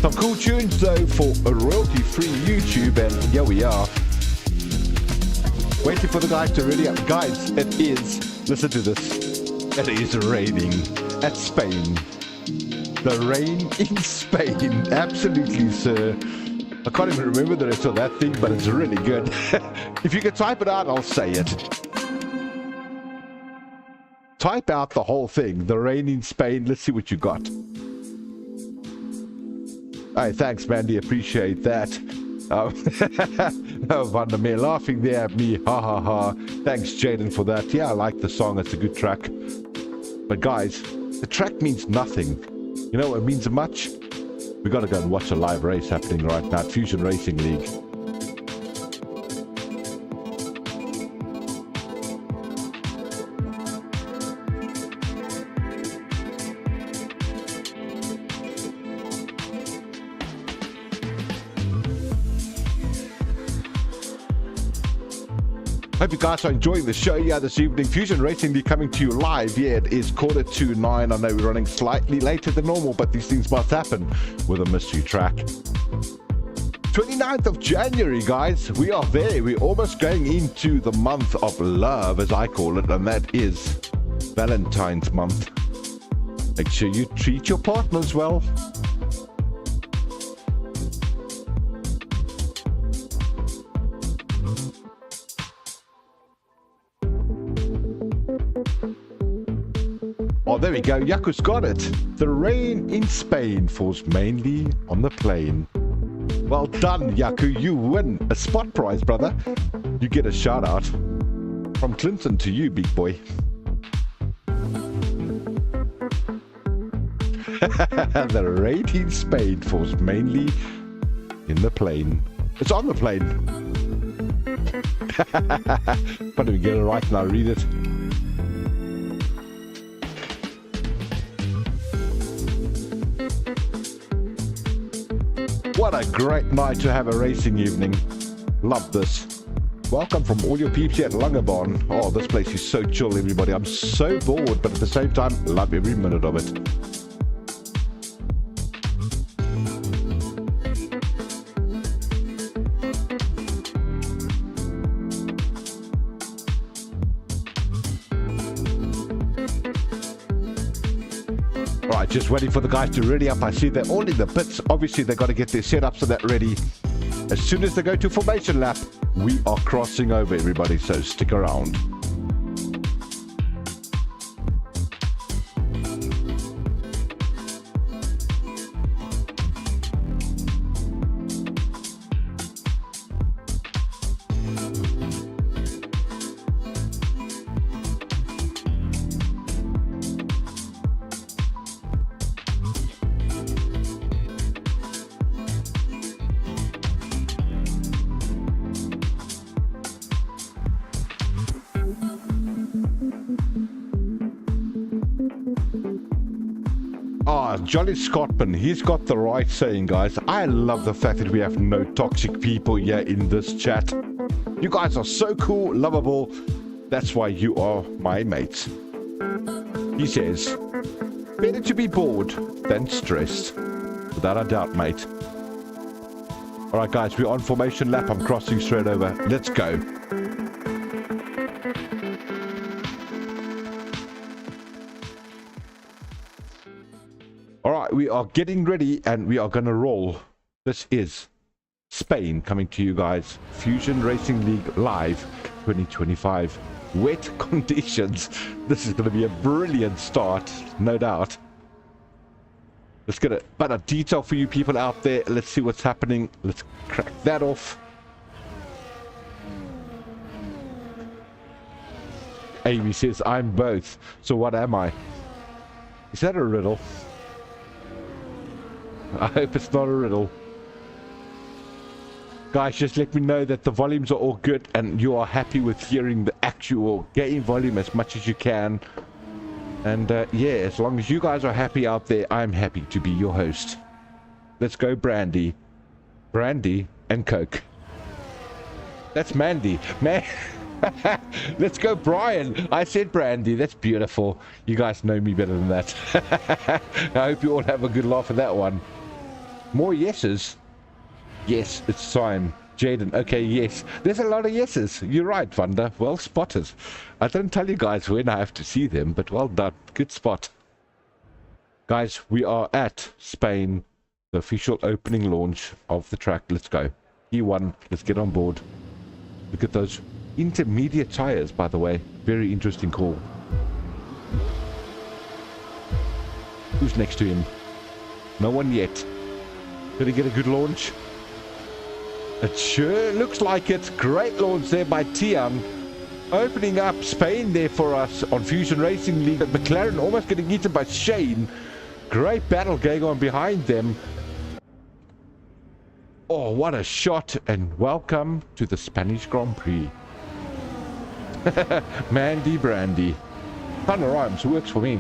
Some cool tunes though for a royalty-free YouTube, and here we are. Waiting for the guys to ready up. Guys, it is, listen to this. It is raining at Spain. The rain in Spain. Absolutely, sir. I can't even remember the rest of that thing, but it's really good. If you can type it out, I'll say it. Type out the whole thing. The rain in Spain. Let's see what you got. Hey, thanks, Mandy. Appreciate that. Oh, Vandermeer laughing there at me. Ha ha ha. Thanks, Jaden, for that. Yeah, I like the song. It's a good track. But guys, the track means nothing. You know what means much? We gotta go and watch a live race happening right now at Fusion Racing League. Hope you guys are enjoying the show here this evening. Fusion Racing League coming to you live. Yeah, it is 9:45. I know we're running slightly later than normal, but these things must happen with a mystery track. 29th of January, guys. We are there. We're almost going into the month of love, as I call it, and that is Valentine's month. Make sure you treat your partners well. Oh, there we go. Yaku's got it. The rain in Spain falls mainly on the plain. Well done, Yaku. You win a spot prize, brother. You get a shout out from Clinton to you, big boy. The rain in Spain falls mainly in the plain. It's on the plain. But we get it right now. Read it. What a great night to have a racing evening. Love this. Welcome from all your peeps here at Langebaan. Oh, this place is so chill, everybody. I'm so bored, but at the same time, love every minute of it. Right, just waiting for the guys to ready up. I see they're all in the pits. Obviously, they've got to get their setups and that ready. As soon as they go to formation lap, we are crossing over, everybody, so stick around. Jolly Scottman, he's got the right saying, guys. I love the fact that we have no toxic people here in this chat. You guys are so cool, lovable. That's why you are my mates. He says, better to be bored than stressed. Without a doubt, mate. Alright guys, we're on formation lap. I'm crossing straight over. Let's go. Alright, we are getting ready and we are going to roll. This is Spain coming to you guys. Fusion Racing League Live 2025. Wet conditions. This is going to be a brilliant start, no doubt. Let's get a bit of detail for you people out there. Let's see what's happening. Let's crack that off. Amy says, I'm both. So what am I? Is that a riddle? I hope it's not a riddle. Guys, just let me know that the volumes are all good and you are happy with hearing the actual game volume as much as you can. And yeah, as long as you guys are happy out there, I'm happy to be your host. Let's go Brandy. Brandy and Coke. That's Mandy. Man. Let's go Brian. I said Brandy. That's beautiful. You guys know me better than that. I hope you all have a good laugh at that one. More yeses. Yes, it's time. Jaden, okay, yes. There's a lot of yeses. You're right, Vanda. Well spotted. I don't tell you guys when I have to see them, but well done. Good spot. Guys, we are at Spain, the official opening launch of the track. Let's go. E1, let's get on board. Look at those intermediate tires, by the way. Very interesting call. Who's next to him? No one yet. Did he get a good launch? It sure looks like it. Great launch there by Tian. Opening up Spain there for us on Fusion Racing League. McLaren almost getting eaten by Shane. Great battle going on behind them. Oh, what a shot. And welcome to the Spanish Grand Prix. Mandy Brandy. Kind of rhymes. Works for me.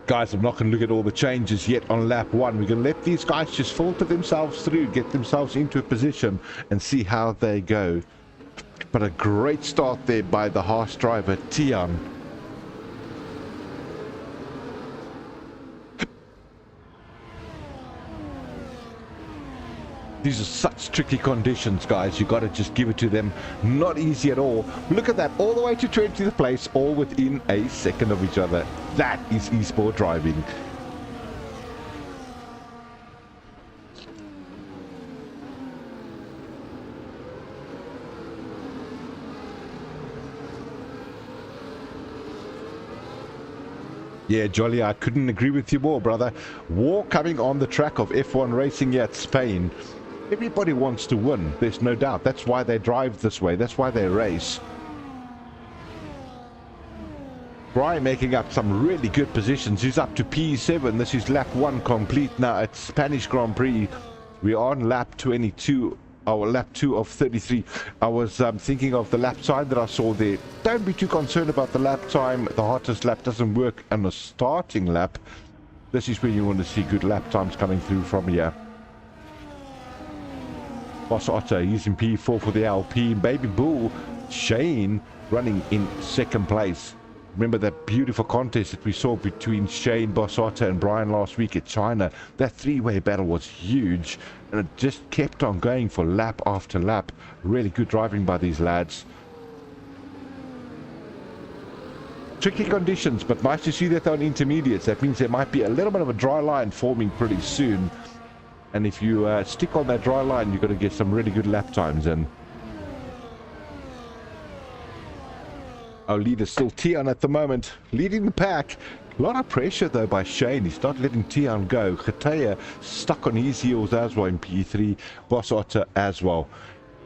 Guys, I'm not going to look at all the changes yet on lap 1. We're going to let these guys just filter themselves through, get themselves into a position and see how they go. But a great start there by the Haas driver, Tian. These are such tricky conditions, guys. You got to just give it to them. Not easy at all. Look at that. All the way to 20th place, all within a second of each other. That is esport driving. Yeah, Jolly, I couldn't agree with you more, brother. War coming on the track of F1 racing here at Spain. Everybody wants to win, there's no doubt. That's why they drive this way. That's why they race. Brian making up some really good positions. He's up to P7. This is lap 1 complete now at Spanish Grand Prix. We are on lap 22. Our lap 2 of 33. I was thinking of the lap time that I saw there. Don't be too concerned about the lap time. The hottest lap doesn't work on the starting lap. This is when you want to see good lap times coming through from here. Boss Otto, he's in P4 for the Alpine. Baby Bull, Shane running in second place. Remember that beautiful contest that we saw between Shane, Boss Otto and Brian last week at China? That three-way battle was huge, and it just kept on going for lap after lap. Really good driving by these lads. Tricky conditions, but nice to see that they're on intermediates. That means there might be a little bit of a dry line forming pretty soon. And if you stick on that dry line, you're going to get some really good lap times in. Our leader still Tian at the moment, leading the pack. A lot of pressure though by Shane. He's not letting Tian go. Geteja stuck on his heels as well in P3. Boss Otter as well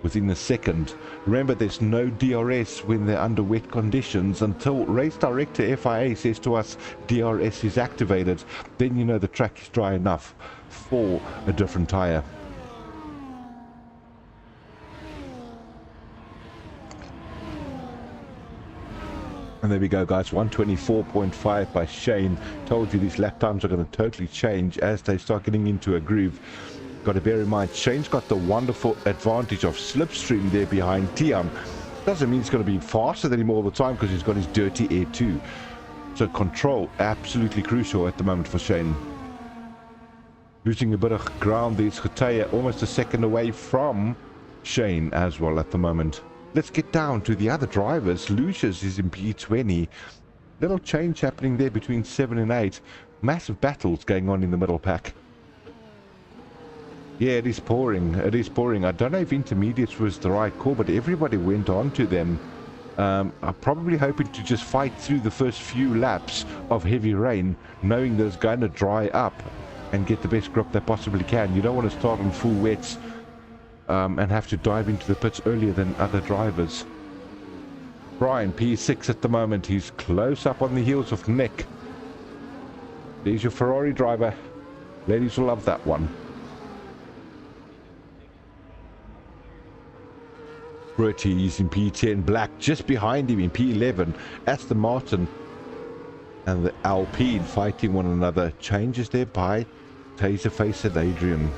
within the second. Remember, there's no DRS when they're under wet conditions until race director FIA says to us DRS is activated. Then you know the track is dry enough for a different tire. And there we go, guys. 124.5 by Shane. Told you these lap times are going to totally change as they start getting into a groove. Got to bear in mind, Shane's got the wonderful advantage of slipstream there behind Tian. Doesn't mean he's going to be faster than him all the time because he's got his dirty air too. So control, absolutely crucial at the moment for Shane. Losing a bit of ground, there's Geteja almost a second away from Shane as well at the moment. Let's get down to the other drivers. Lucius is in P20. Little change happening there between 7 and 8. Massive battles going on in the middle pack. Yeah, it is pouring. It is pouring. I don't know if intermediates was the right call, but everybody went on to them. I'm probably hoping to just fight through the first few laps of heavy rain, knowing that it's going to dry up and get the best grip they possibly can. You don't want to start on full wets. And have to dive into the pits earlier than other drivers. Brian, P6 at the moment. He's close up on the heels of Nick. There's your Ferrari driver. Ladies will love that one. Bertie is in P10. Black just behind him in P11. Aston Martin and the Alpine fighting one another. Changes there by Taserface and Adrian.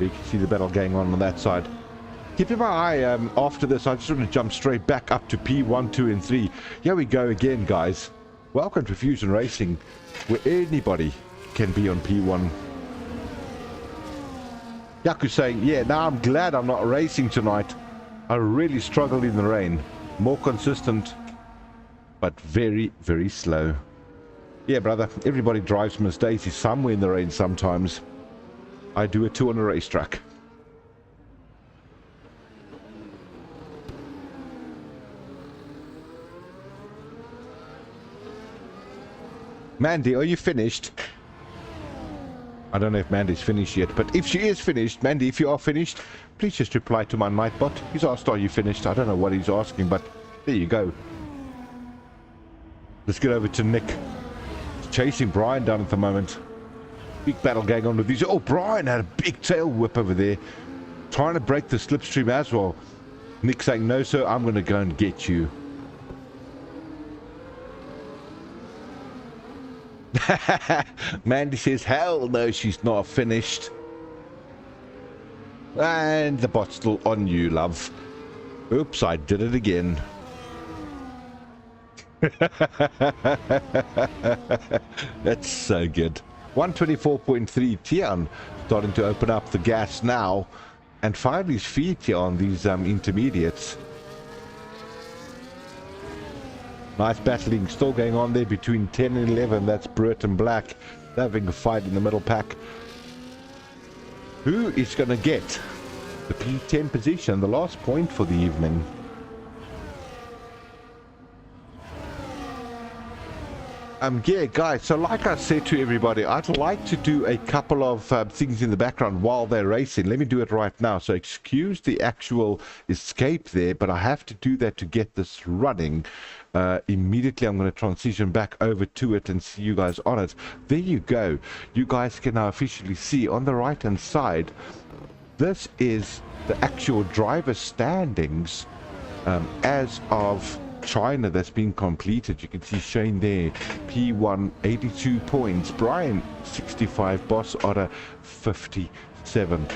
You can see the battle going on that side. Keeping my eye after this, I just want to jump straight back up to P1, 2 and 3. Here we go again, guys. Welcome to Fusion Racing, where anybody can be on P1. Yaku's saying, yeah, now I'm glad I'm not racing tonight. I really struggled in the rain. More consistent, but very, very slow. Yeah, brother, everybody drives Miss Daisy somewhere in the rain sometimes. I do it too on a racetrack. Mandy, are you finished? I don't know if Mandy's finished yet, but if she is finished, Mandy, if you are finished, please just reply to my Nightbot. He's asked, are you finished? I don't know what he's asking, but there you go. Let's get over to Nick. He's chasing Brian down at the moment. Big battle going on with these. Oh, Brian had a big tail whip over there, trying to break the slipstream as well. Nick saying, no sir, I'm going to go and get you. Mandy says, hell no, she's not finished. And the bot's still on you, love. Oops, I did it again. That's so good. 124.3. Tian starting to open up the gas now and find his feet here on these intermediates. Nice battling still going on there between 10 and 11. That's Brett and Black. They're having a fight in the middle pack. Who is going to get the P10 position, the last point for the evening? Yeah, guys, so like I said to everybody, I'd like to do a couple of things in the background while they're racing. Let me do it right now. So excuse the actual escape there, but I have to do that to get this running. Immediately, I'm going to transition back over to it and see you guys on it. There you go. You guys can now officially see on the right-hand side, this is the actual driver standings as of China that's been completed. You can see Shane there, P1 82 points, Brian 65, Boss Otter 57.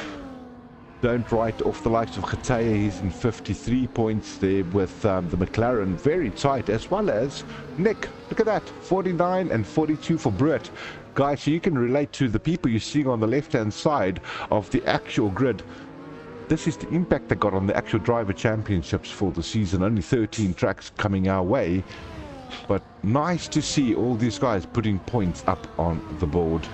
Don't write off the likes of Getaye, he's in 53 points there with the McLaren, very tight, as well as Nick, look at that, 49 and 42 for Brett. Guys, so you can relate to the people you're seeing on the left hand side of the actual grid. This is the impact they got on the actual driver championships for the season. Only 13 tracks coming our way, but nice to see all these guys putting points up on the board.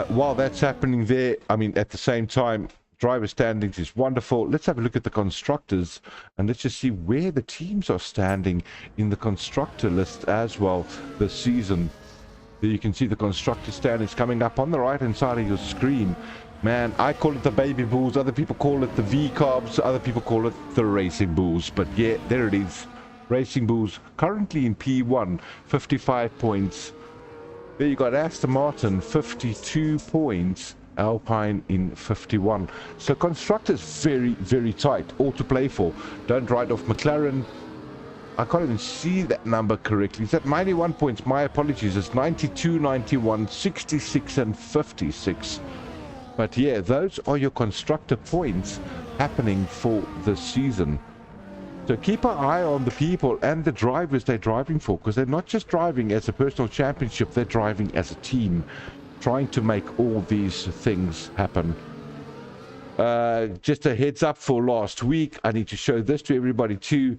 While that's happening there, I mean, at the same time, driver standings is wonderful. Let's have a look at the constructors and let's just see where the teams are standing in the constructor list as well this season. There you can see the constructor standings coming up on the right hand side of your screen. Man, I call it the baby bulls, other people call it the V-Carbs, other people call it the racing bulls, but yeah, there it is. Racing bulls currently in P1, 55 points. There you got Aston Martin, 52 points, Alpine in 51. So constructors very, very tight, all to play for. Don't write off McLaren. I can't even see that number correctly. Is that 91 points? My apologies. It's 92, 91, 66 and 56. But yeah, those are your constructor points happening for this season. So keep an eye on the people and the drivers they're driving for, because they're not just driving as a personal championship, they're driving as a team, trying to make all these things happen. Just a heads up for last week, I need to show this to everybody too.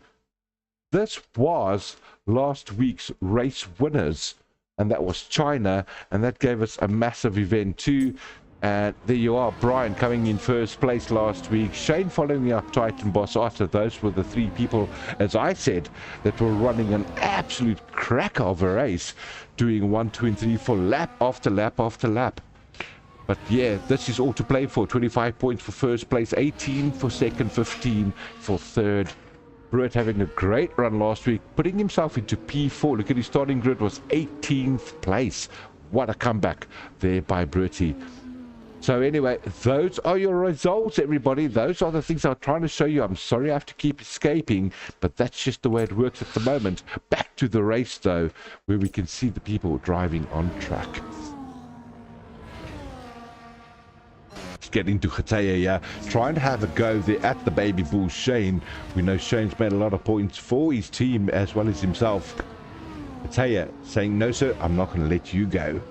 This was last week's race winners, and that was China, and that gave us a massive event too. And there you are, Brian coming in first place last week, Shane following up Titan Boss Otter. Those were the three people, as I said, that were running an absolute cracker of a race, doing 1, 2 and 3 for lap after lap after lap. But yeah, this is all to play for. 25 points for first place, 18 for second, 15 for third. Brett having a great run last week, putting himself into P4. Look at his starting grid, was 18th place. What a comeback there by Bretty. So anyway, those are your results, everybody. Those are the things I'm trying to show you. I'm sorry I have to keep escaping, but that's just the way it works at the moment. Back to the race, though, where we can see the people driving on track. Get into Getaye, trying to have a go there at the baby bull Shane. We know Shane's made a lot of points for his team as well as himself. Getaye saying, no sir, I'm not going to let you go.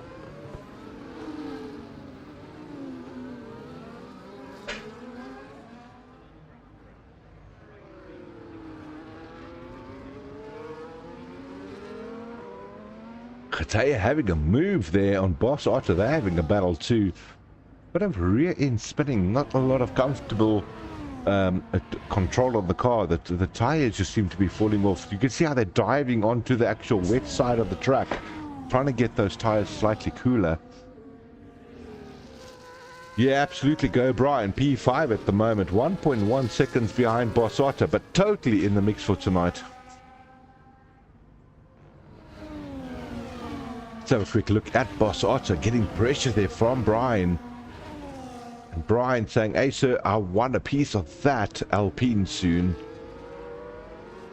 Getaye having a move there on Boss Otter. They're having a battle too. Bit of rear end spinning, not a lot of comfortable control of the car. The tires just seem to be falling off. You can see how they're diving onto the actual wet side of the track, trying to get those tires slightly cooler. Yeah, absolutely go Brian. P5 at the moment, 1.1 seconds behind Boss Otter, but totally in the mix for tonight. Let's have a quick look at Boss Otter, getting pressure there from Brian. And Brian saying, hey sir, I want a piece of that Alpine soon.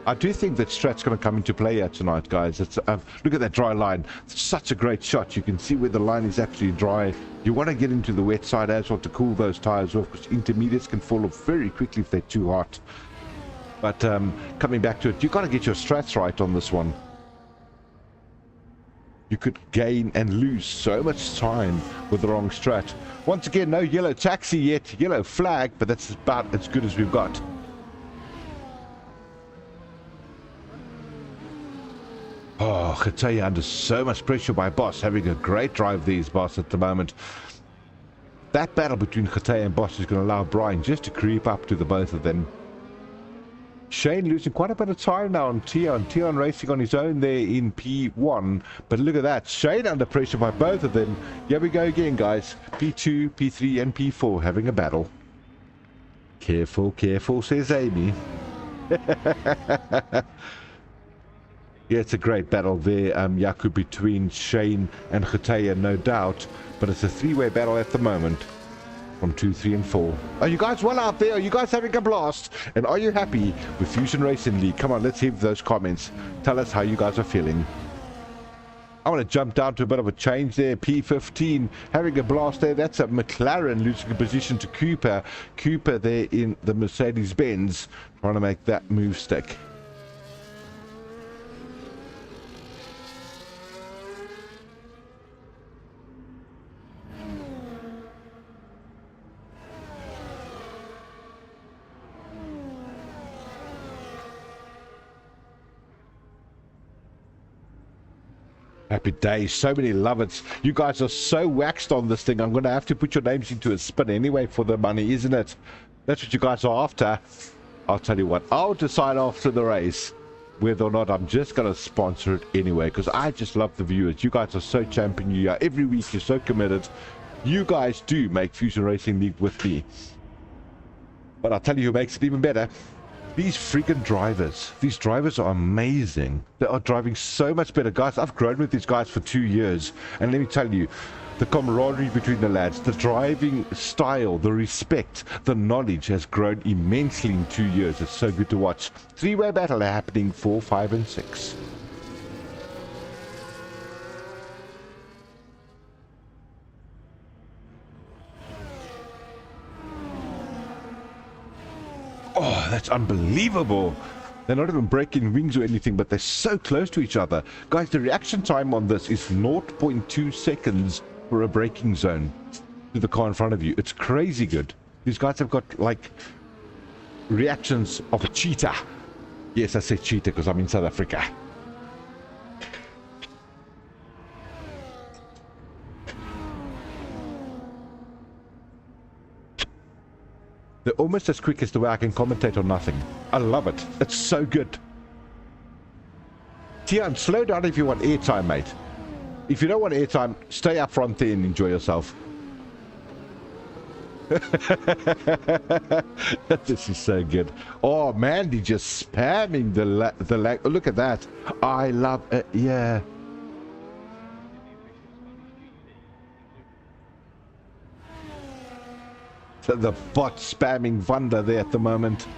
I do think that Strat's going to come into play here tonight, guys. It's, look at that dry line. It's such a great shot. You can see where the line is actually dry. You want to get into the wet side as well to cool those tires off, because intermediates can fall off very quickly if they're too hot. But coming back to it, you've got to get your Strats right on this one. You could gain and lose so much time with the wrong strat. Once again, no yellow taxi yet, yellow flag, but that's about as good as we've got. Oh, Getaye under so much pressure by Boss, having a great drive these Boss at the moment. That battle between Getaye and Boss is going to allow Brian just to creep up to the both of them. Shane losing quite a bit of time now on Tion. Tion racing on his own there in P1. But look at that. Shane under pressure by both of them. Here we go again, guys. P2, P3, and P4 having a battle. Careful, careful, says Amy. Yeah, it's a great battle there, Yaku, between Shane and Getaia, no doubt. But it's a three-way battle at the moment from 2, 3, and 4. Are you guys well out there? Are you guys having a blast? And are you happy with Fusion Racing League? Come on, let's hear those comments. Tell us how you guys are feeling. I want to jump down to a bit of a change there. P15 having a blast there. That's a McLaren losing a position to Cooper. Cooper there in the Mercedes-Benz trying to make that move stick. Happy days, so many lovers. You guys are so waxed on this thing. I'm going to have to put your names into a spin anyway for the money, isn't it? That's what you guys are after. I'll tell you what, I'll decide after the race whether or not I'm just going to sponsor it anyway, because I just love the viewers. You guys are so champion. You are every week. You're so committed. You guys do make Fusion Racing League with me. But I'll tell you who makes it even better. These freaking drivers. These drivers are amazing. They are driving so much better. Guys, I've grown with these guys for 2 years. And let me tell you, the camaraderie between the lads, the driving style, the respect, the knowledge has grown immensely in 2 years. It's so good to watch. Three-way battle happening 4, 5, and 6. Oh, that's unbelievable. They're not even breaking wings or anything, but they're so close to each other. Guys, the reaction time on this is 0.2 seconds for a braking zone to the car in front of you. It's crazy good. These guys have got, like, reactions of a cheetah. Yes, I say cheetah because I'm in South Africa. They're almost as quick as the way I can commentate on nothing. I love it. It's so good. Tian, slow down if you want airtime, mate. If you don't want airtime, stay up front there and enjoy yourself. This is so good. Oh, Mandy just spamming the lag. Oh, look at that. I love it. Yeah. The bot spamming Vanda there at the moment.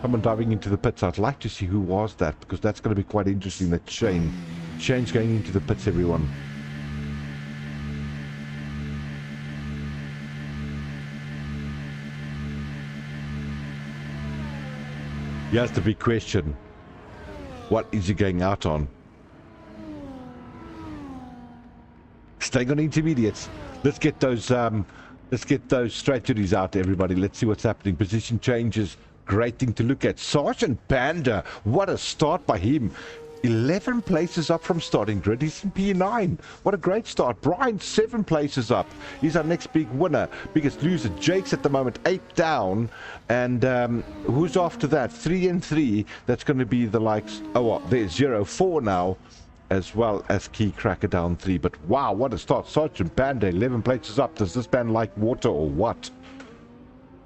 Someone diving into the pits. I'd like to see who was that, because that's going to be quite interesting. That Shane. Shane's going into the pits, everyone. Here's the big question. What is he going out on? Staying on intermediates. Let's get those strategies out, everybody. Let's see what's happening. Position changes. Great thing to look at. Sergeant Panda. What a start by him. 11 places up from starting grid. He's in P9. What a great start. Brian, 7 places up. He's our next big winner. Biggest loser. Jake's at the moment 8 down. And who's after that? 3 and 3. That's going to be the likes. Oh, what? There's 0-4 now, as well as Key Cracker down 3. But wow, what a start. Sergeant Panda, 11 places up. Does this man like water or what?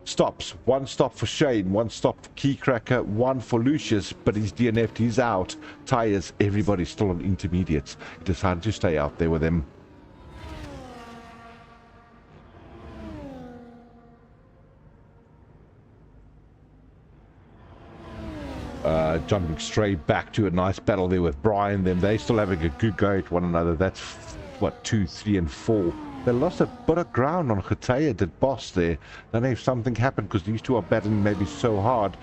Stops. 1 stop for Shane, 1 stop for Key Cracker, 1 for Lucius, but he's DNF'd, he's out. Tires, everybody's still on intermediates. He decided to stay out there with him. Jumping straight back to a nice battle there with Brian. Then they still having a good go at one another. That's what, 2, 3, and 4. They lost a bit of ground on Getaia, did Boss there. Don't know if something happened, because these two are battling maybe so hard.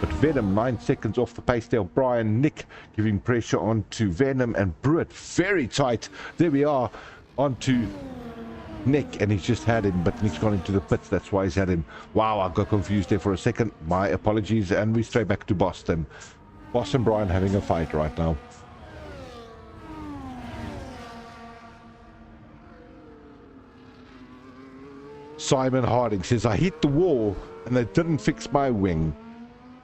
But Venom 9 seconds off the pace there. Brian, Nick giving pressure onto Venom, and Brewitt very tight. There we are, onto Nick, and he's just had him, but Nick's gone into the pits. That's why he's had him. Wow, I got confused there for a second. My apologies. And we straight back to Boston. Boss and Brian having a fight right now. Simon Harding says, I hit the wall and they didn't fix my wing.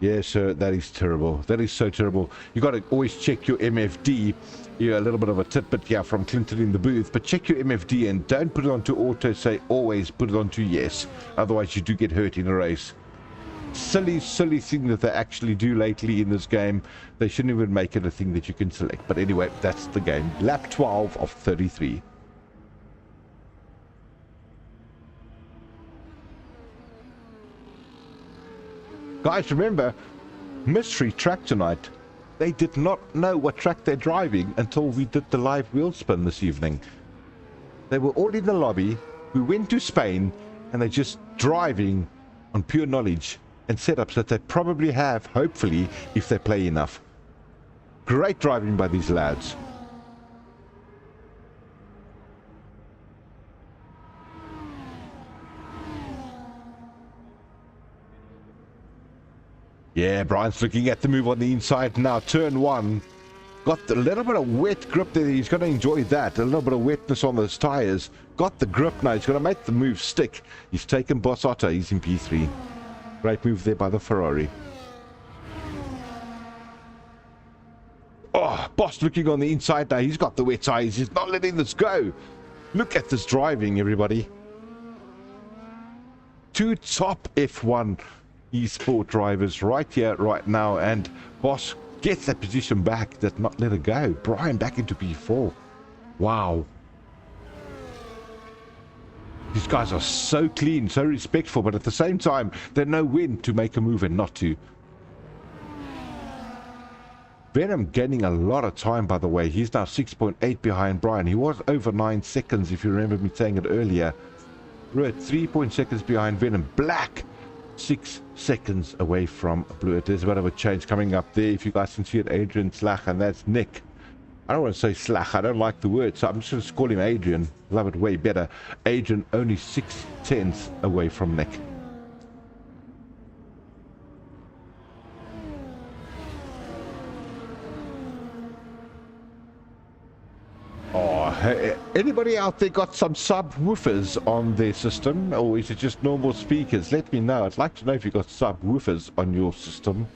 Yeah, sir, that is terrible. That is so terrible. You got to always check your MFD. Yeah, a little bit of a tidbit here from Clinton in the booth, but check your MFD and don't put it onto auto. Say always put it onto yes. Otherwise, you do get hurt in a race. Silly thing that they actually do lately in this game. They shouldn't even make it a thing that you can select. But anyway, that's the game. Lap 12 of 33. Guys, remember, mystery track tonight. They did not know what track they're driving until we did the live wheel spin this evening. They were all in the lobby. We went to Spain, and they're just driving on pure knowledge and setups that they probably have, hopefully, if they play enough. Great driving by these lads. Yeah, Brian's looking at the move on the inside now. Turn one. Got a little bit of wet grip there. He's going to enjoy that. A little bit of wetness on those tires. Got the grip now. He's going to make the move stick. He's taken Boss Otto. He's in P3. Great move there by the Ferrari. Oh, Boss looking on the inside now. He's got the wet tires. He's not letting this go. Look at this driving, everybody. Two top F1 esport drivers right here, right now, and Boss gets that position back, that not let it go. Brian back into P4. Wow. These guys are so clean, so respectful, but at the same time, they know when to make a move and not to. Venom gaining a lot of time, by the way. He's now 6.8 behind Brian. He was over 9 seconds, if you remember me saying it earlier. We're at 3 seconds behind Venom. Black 6 seconds away from Blue. There's a bit of a change coming up there. If you guys can see it, Adrian Slach, and that's Nick. I don't want to say Slach. I don't like the word, so I'm just going to call him Adrian. Love it way better. Adrian only 6/10 away from Nick. Oh, hey, anybody out there got some subwoofers on their system, or is it just normal speakers? Let me know. I'd like to know if you got subwoofers on your system.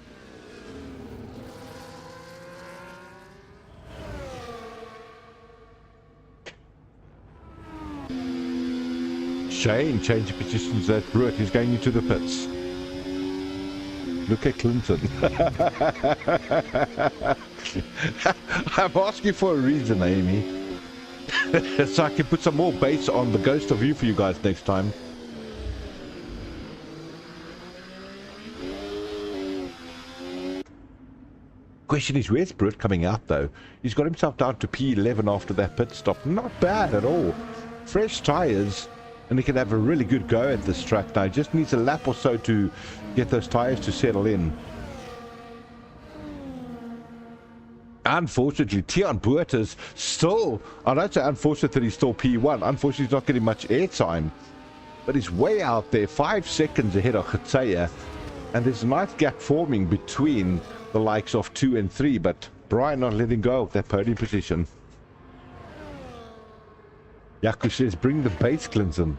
Shane changing positions at Brewitt. He's going into the pits. Look at Clinton. I'm asking for a reason, Amy. So I can put some more bass on the Ghost of You for you guys next time. Question is, where's Britt coming out though? He's got himself down to P11 after that pit stop. Not bad at all. Fresh tires, and he can have a really good go at this track now. He just needs a lap or so to get those tires to settle in. Unfortunately, Tian Buertas still, I don't say unfortunate that he's still P1. Unfortunately, he's not getting much airtime. But he's way out there, 5 seconds ahead of Khataya. And there's a nice gap forming between the likes of 2 and 3. But Brian not letting go of that podium position. Yaku says, bring the bass, Clinton.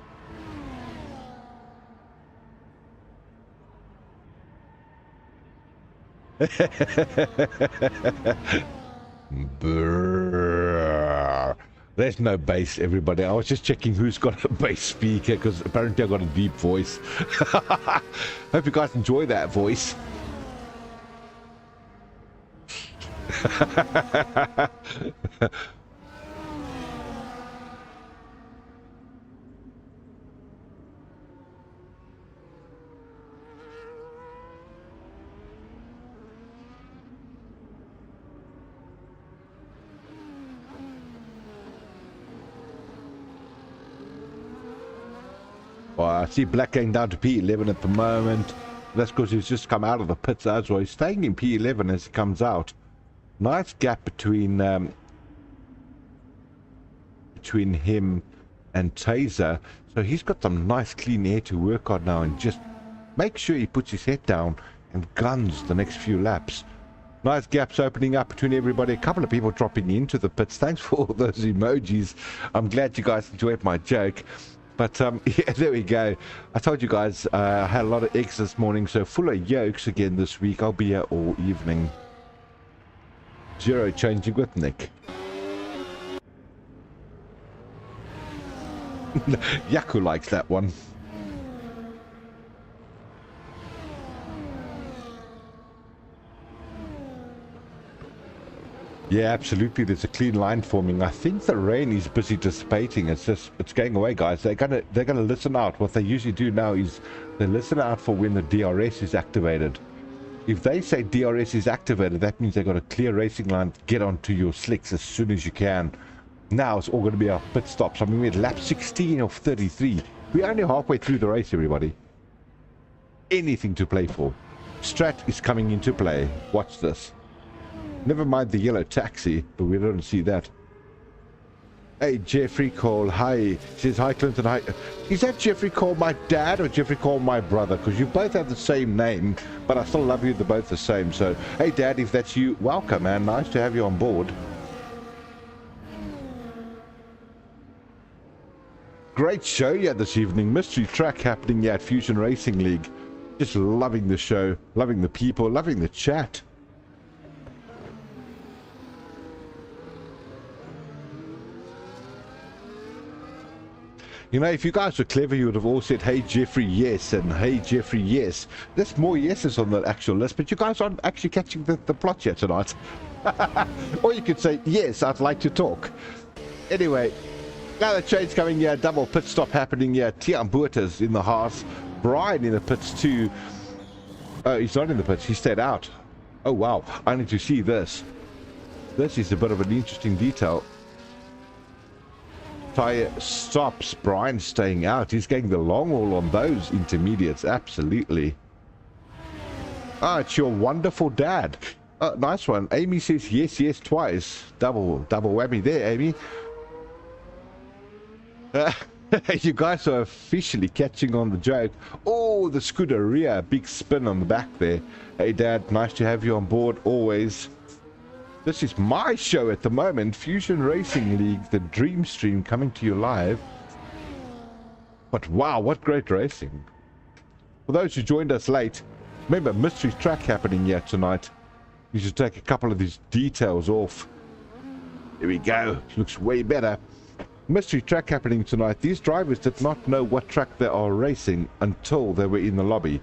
Brrr. There's no bass, everybody. I was just checking who's got a bass speaker, because apparently I got a deep voice. Hope you guys enjoy that voice. Well, I see Black going down to P11 at the moment. That's because he's just come out of the pits as well. He's staying in P11 as he comes out. Nice gap between him and Taser. So he's got some nice clean air to work on now, and just make sure he puts his head down and guns the next few laps. Nice gaps opening up between everybody. A couple of people dropping into the pits. Thanks for all those emojis. I'm glad you guys enjoyed my joke. But yeah, there we go. I told you guys I had a lot of eggs this morning, so full of yolks again this week. I'll be here all evening. Zero changing with Nick. Yaku likes that one. Yeah, absolutely. There's a clean line forming. I think the rain is busy dissipating. It's going away, guys. They're gonna listen out. What they usually do now is they listen out for when the DRS is activated. If they say DRS is activated, that means they've got a clear racing line to get onto your slicks as soon as you can. Now it's all going to be our pit stops. I mean, we're at lap 16 of 33. We're only halfway through the race, everybody. Anything to play for. Strat is coming into play. Watch this. Never mind the yellow taxi, but we don't see that. Hey, Jeffrey Cole, hi. He says, hi, Clinton, hi. Is that Jeffrey Cole my dad or Jeffrey Cole my brother? Because you both have the same name, but I still love you. They're both the same. So, hey, Dad, if that's you, welcome, man. Nice to have you on board. Great show yeah this evening. Mystery track happening here at Fusion Racing League. Just loving the show, loving the people, loving the chat. You know, if you guys were clever, you would have all said, hey, Jeffrey, yes, and hey, Jeffrey, yes. There's more yeses on the actual list, but you guys aren't actually catching the plot yet tonight. Or you could say, yes, I'd like to talk. Anyway, now the change coming here, double pit stop happening here. Tiaan Botha's in the Haas. Brian in the pits too. Oh, he's not in the pits, he stayed out. Oh, wow, I need to see this. This is a bit of an interesting detail. Tyre stops, Brian staying out. He's getting the long haul on those intermediates, absolutely. Ah, it's your wonderful dad. Nice one. Amy says yes, yes, twice. Double whammy there, Amy. You guys are officially catching on the joke. Oh, the Scuderia, big spin on the back there. Hey, Dad, nice to have you on board, always. This is my show at the moment, Fusion Racing League, the Dream Stream coming to you live. But wow, what great racing. For those who joined us late, remember, mystery track happening here tonight. You should take a couple of these details off. There we go, looks way better. Mystery track happening tonight. These drivers did not know what track they are racing until they were in the lobby.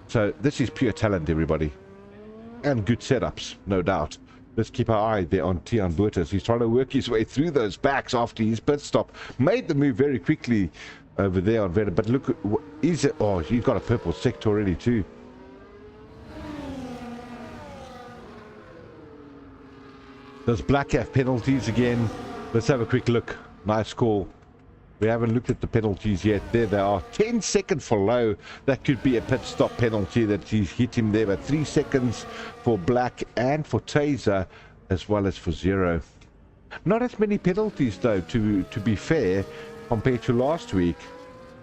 So this is pure talent, everybody. And good setups, no doubt. Let's keep our eye there on Tiaan Botha. He's trying to work his way through those backs after his pit stop. Made the move very quickly over there on Vedder. But look, is it? Oh, he's got a purple sector already too. Does Black have penalties again? Let's have a quick look. Nice call. We haven't looked at the penalties yet. There they are. 10 seconds for Low. That could be a pit stop penalty that he's hit him there. But 3 seconds for Black and for Taser, as well as for Zero. Not as many penalties, though, to be fair, compared to last week.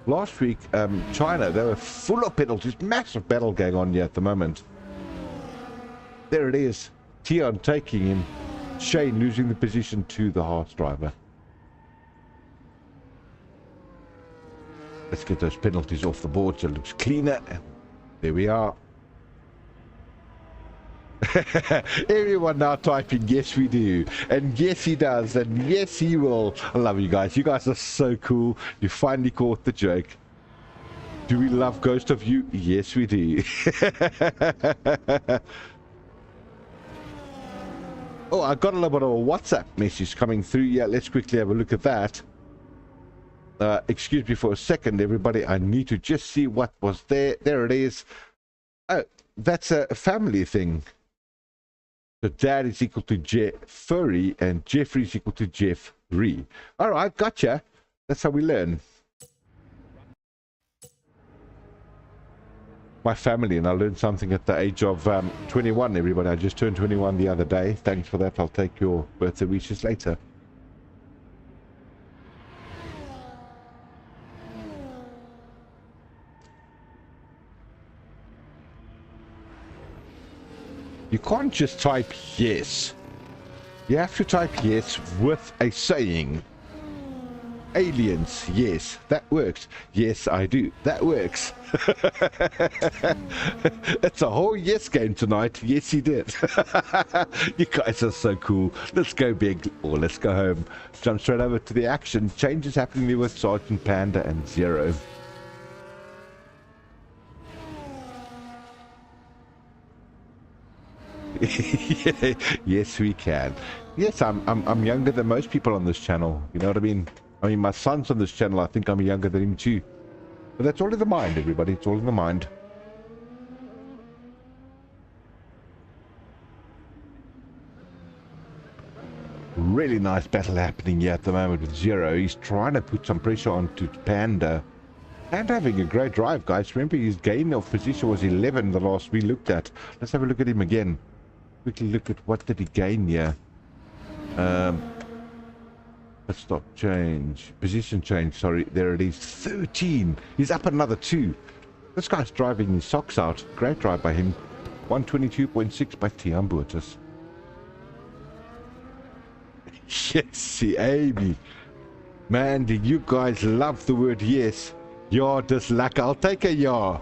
Last week, China, they were full of penalties. Massive battle going on here at the moment. There it is. Tiaan taking him. Shane losing the position to the Haas driver. Let's get those penalties off the board so it looks cleaner. There we are. Everyone now typing, yes we do. And yes he does. And yes he will. I love you guys. You guys are so cool. You finally caught the joke. Do we love Ghost of You? Yes we do. Oh, I got a little bit of a WhatsApp message coming through. Yeah, let's quickly have a look at that. Excuse me for a second, everybody. I need to just see what was there. There it is. Oh, that's a family thing. So Dad is equal to Jeffrey and Jeffrey is equal to Jeffrey. All right, gotcha. That's how we learn. My family, and I learned something at the age of 21, everybody. I just turned 21 the other day. Thanks for that. I'll take your birthday wishes later. You can't just type yes. You have to type yes with a saying. Aliens, yes, that works. Yes, I do. That works. It's a whole yes game tonight. Yes, he did. You guys are so cool. Let's go big or let's go home. Jump straight over to the action. Changes happening there with Sergeant Panda and Zero. Yes, we can. Yes, I'm younger than most people on this channel. You know what I mean? I mean, my son's on this channel. I think I'm younger than him too. But that's all in the mind, everybody. It's all in the mind. Really nice battle happening here at the moment with Zero. He's trying to put some pressure onto Panda. And having a great drive, guys. Remember, his gain of position was 11 the last we looked at. Let's have a look at him again. Quickly look at what did he gain here. Let's stop change. Position change, sorry. There it is. 13. He's up another 2. This guy's driving his socks out. Great drive by him. 122.6 by Tiaan Botha. Yes, Amy. Man, do you guys love the word yes? Ja, dis lekker. I'll take a ja.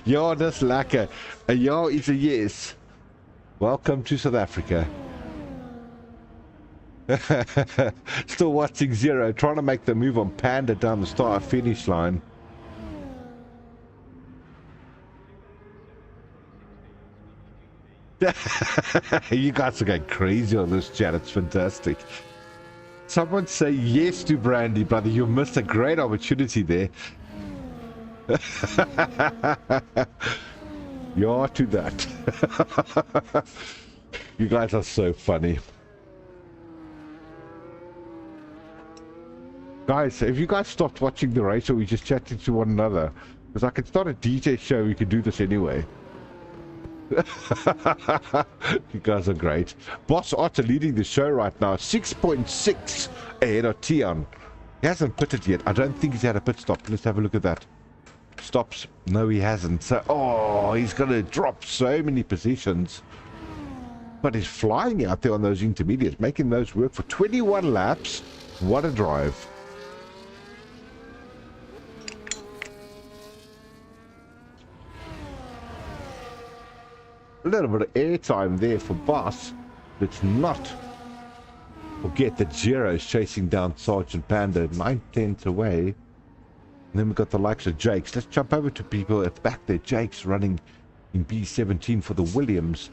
Ja, dis lekker. A ja is a yes. Welcome to South Africa. Still watching Zero, trying to make the move on Panda down the start finish line. You guys are going crazy on this chat. It's fantastic. Someone say yes to Brandy, brother. You missed a great opportunity there. Yeah to that. You guys are so funny. Guys, if you guys stopped watching the race or we just chatted to one another, because I could start a DJ show, we could do this anyway. You guys are great. Boss Otter leading the show right now, 6.6 ahead of Tiaan. He hasn't pitted yet. I don't think he's had a pit stop. Let's have a look at that. Stops. No, he hasn't. So, oh, he's going to drop so many positions. But he's flying out there on those intermediates, making those work for 21 laps. What a drive. A little bit of airtime there for Boss. Let's not forget that Zero is chasing down Sergeant Panda 9/10 away. And then we've got the likes of Jakes. Let's jump over to people at the back there. Jakes running in B17 for the Williams.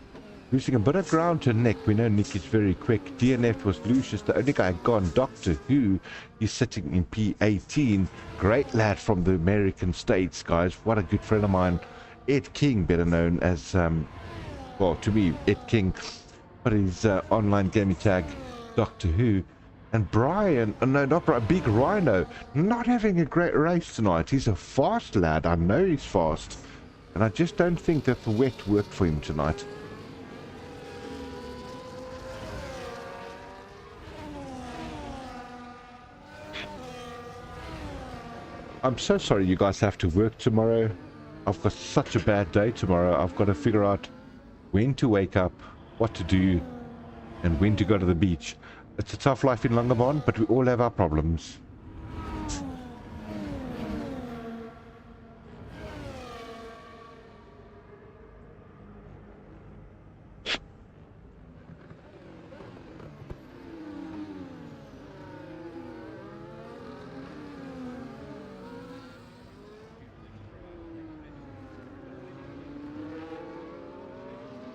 Losing a bit of ground to Nick. We know Nick is very quick. DNF was Lucius, the only guy gone. Doctor Who is sitting in P18. Great lad from the American States, guys. What a good friend of mine. Ed King, better known as, well, to me, Ed King. But his online gaming tag, Doctor Who. And Brian, no, not Brian, Big Rhino, not having a great race tonight. He's a fast lad. I know he's fast. And I just don't think that the wet worked for him tonight. I'm so sorry you guys have to work tomorrow. I've got such a bad day tomorrow. I've got to figure out when to wake up, what to do, and when to go to the beach. It's a tough life in Langebaan, but we all have our problems.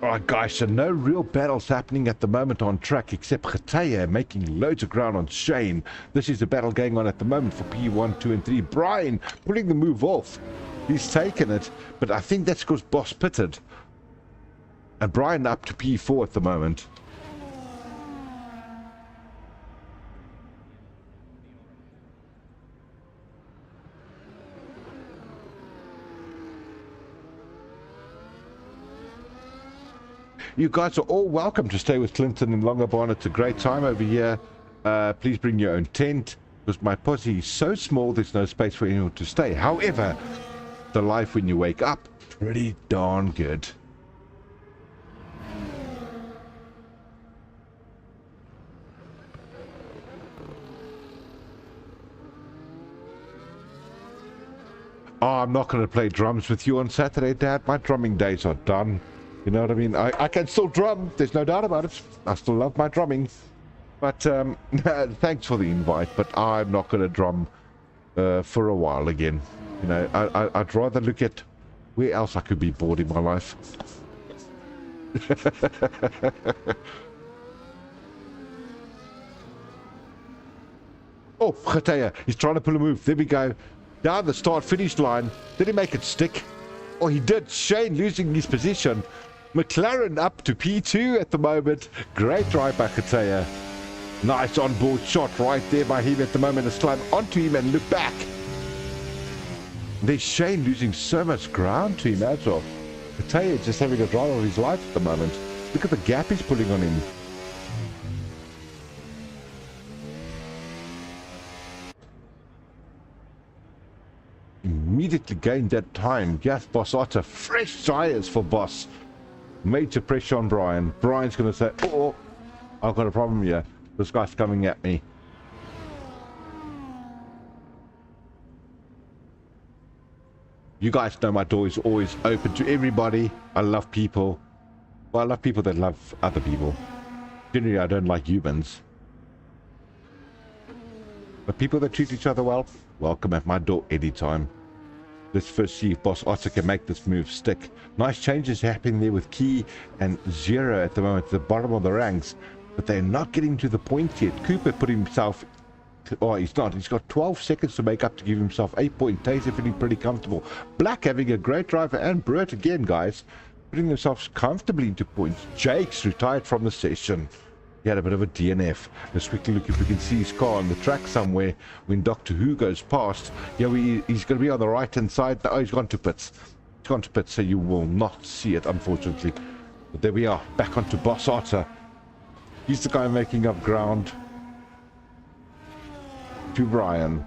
Alright guys, so no real battles happening at the moment on track except Getaya making loads of ground on Shane. This is the battle going on at the moment for P1, 2 and 3. Brian pulling the move off. He's taken it, but I think that's because Boss pitted. And Brian up to P4 at the moment. You guys are all welcome to stay with Clinton in Langebaan. It's a great time over here. Please bring your own tent, because my posse is so small there's no space for anyone to stay. However, the life when you wake up, pretty darn good. oh, I'm not going to play drums with you on Saturday, Dad. My drumming days are done. You know what I mean? I can still drum. There's no doubt about it. I still love my drumming. But thanks for the invite. But I'm not going to drum for a while again. You know, I'd rather look at where else I could be bored in my life. Oh, Khataya, he's trying to pull a move. There we go. Down the start-finish line. Did he make it stick? Oh, he did. Shane losing his position. McLaren up to P2 at the moment. Great drive by Khataya. Nice onboard shot right there by him at the moment. Let's climb onto him and look back. There's Shane losing so much ground to him as well. Khataya just having a drive of his life at the moment. Look at the gap he's pulling on him. Immediately gained that time. Yes, Boss Otter. Fresh tires for Boss. Major pressure on Brian. Brian's going to say, oh, I've got a problem here. This guy's coming at me. You guys know my door is always open to everybody. I love people. Well, I love people that love other people. Generally, I don't like humans. But people that treat each other well, welcome at my door anytime. Let's first see if Boss Otter can make this move stick. Nice changes happening there with Key and Zero at the moment at the bottom of the ranks. But they're not getting to the point yet. Cooper put himself... Oh, he's not. He's got 12 seconds to make up to give himself 8 points. Taser feeling pretty comfortable. Black having a great driver and Brett again, guys. Putting themselves comfortably into points. Jake's retired from the session. He had a bit of a DNF. Let's quickly look if we can see his car on the track somewhere when Doctor Who goes past. Yeah, he's going to be on the right-hand side. Oh, he's gone to pits. He's gone to pits, so you will not see it, unfortunately. But there we are. Back onto Boss Otter. He's the guy making up ground to Brian.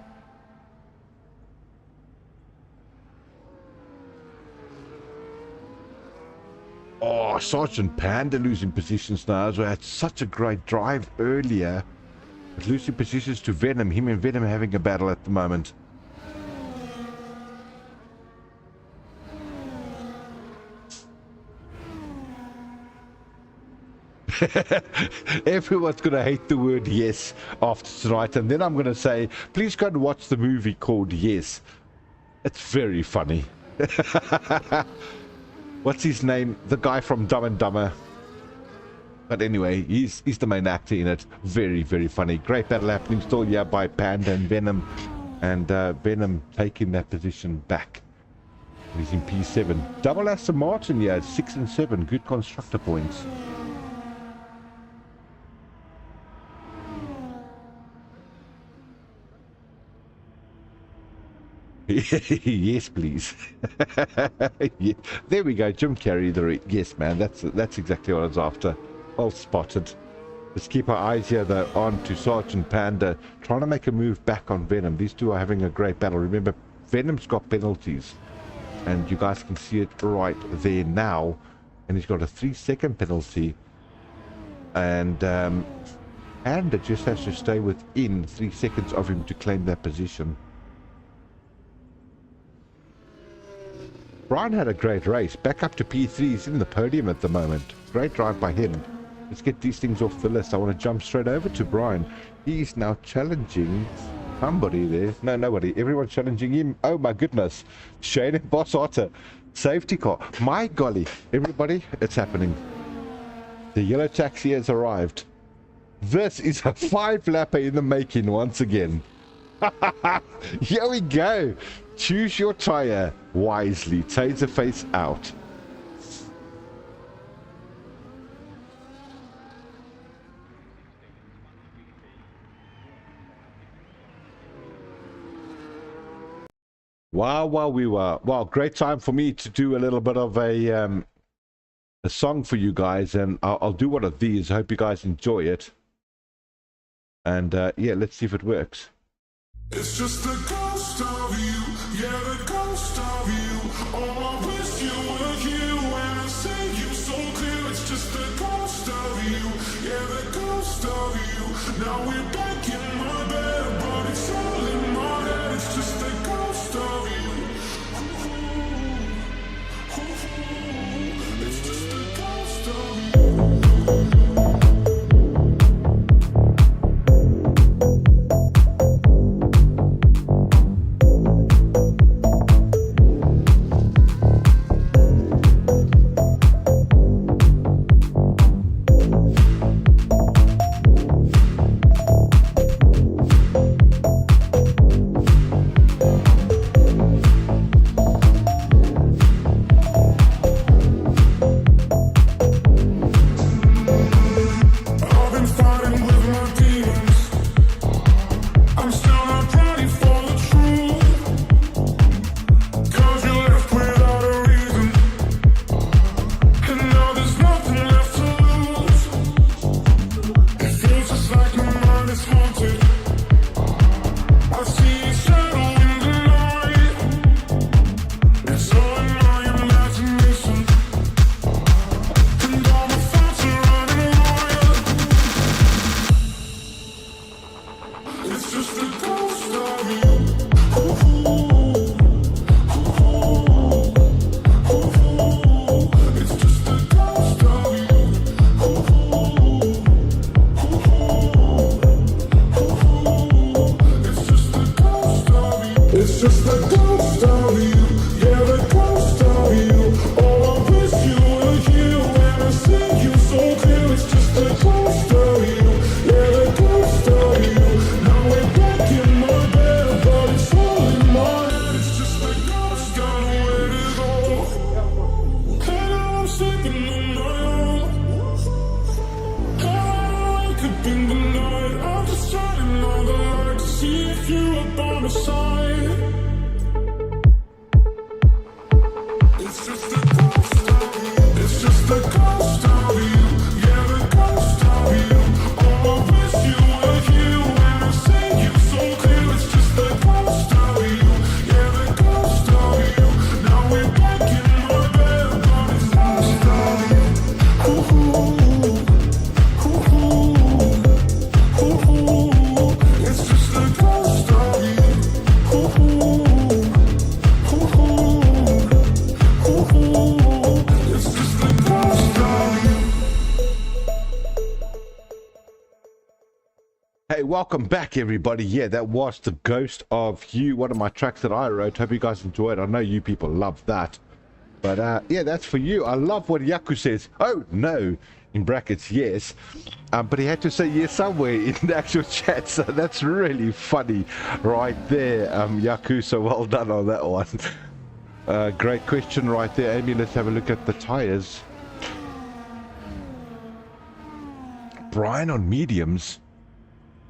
Oh, Sergeant Panda losing positions now as well. Had such a great drive earlier. But losing positions to Venom. Him and Venom having a battle at the moment. Everyone's going to hate the word yes after tonight. And then I'm going to say, please go and watch the movie called Yes. It's very funny. What's his name? The guy from Dumb and Dumber. But anyway, he's the main actor in it. Very, very funny. Great battle happening still here by Panda and Venom. And Venom taking that position back. He's in P7. Double Aston Martin, yeah, 6 and 7. Good constructor points. Yes, please. Yeah. There we go, Jim Carrey. Yes, man, that's exactly what I was after. Well spotted. Let's keep our eyes here, though, on to Sergeant Panda, trying to make a move back on Venom. These two are having a great battle. Remember, Venom's got penalties, and you guys can see it right there now. And he's got a 3-second penalty, and Panda just has to stay within 3 seconds of him to claim that position. Brian had a great race. Back up to P3. He's in the podium at the moment. Great drive by him. Let's get these things off the list. I want to jump straight over to Brian. He's now challenging somebody there. No, nobody. Everyone's challenging him. Oh my goodness. Shane and Boss Otter. Safety car. My golly. Everybody, it's happening. The yellow taxi has arrived. This is a 5-lapper in the making once again. Here we go. Choose your tire wisely. Taser face out. Wow, wow, great time for me to do a little bit of a song for you guys, and I'll do one of these. I hope you guys enjoy it. And yeah, let's see if it works. It's just the ghost of you, yeah, the ghost of you. Oh, I wish you were here when I say you so clear. It's just the ghost of you, yeah, the ghost of you. Now we're back in my bed, but it's all in my head. It's just the ghost of you. in the night. I'm just shining all the light to see if you are by my side. It's just a ghost of you. It's just a ghost of you. Yeah, the ghost of you. Oh, I wish you were here when I say you so clear. It's just the ghost of you. Yeah, the ghost of you. Now we're back in my bed, but it's ghost of you. It's just the ghost of you. It's just the ghost of you. Hey, welcome back, everybody. Yeah, that was The Ghost of You, one of my tracks that I wrote. Hope you guys enjoyed. I know you people love that. But yeah, that's for you. I love what Yaku says. Oh, no, in brackets, yes. But he had to say yes somewhere in the actual chat, so that's really funny right there, Yaku. So well done on that one. Great question right there. Amy, let's have a look at the tires. Brian on mediums.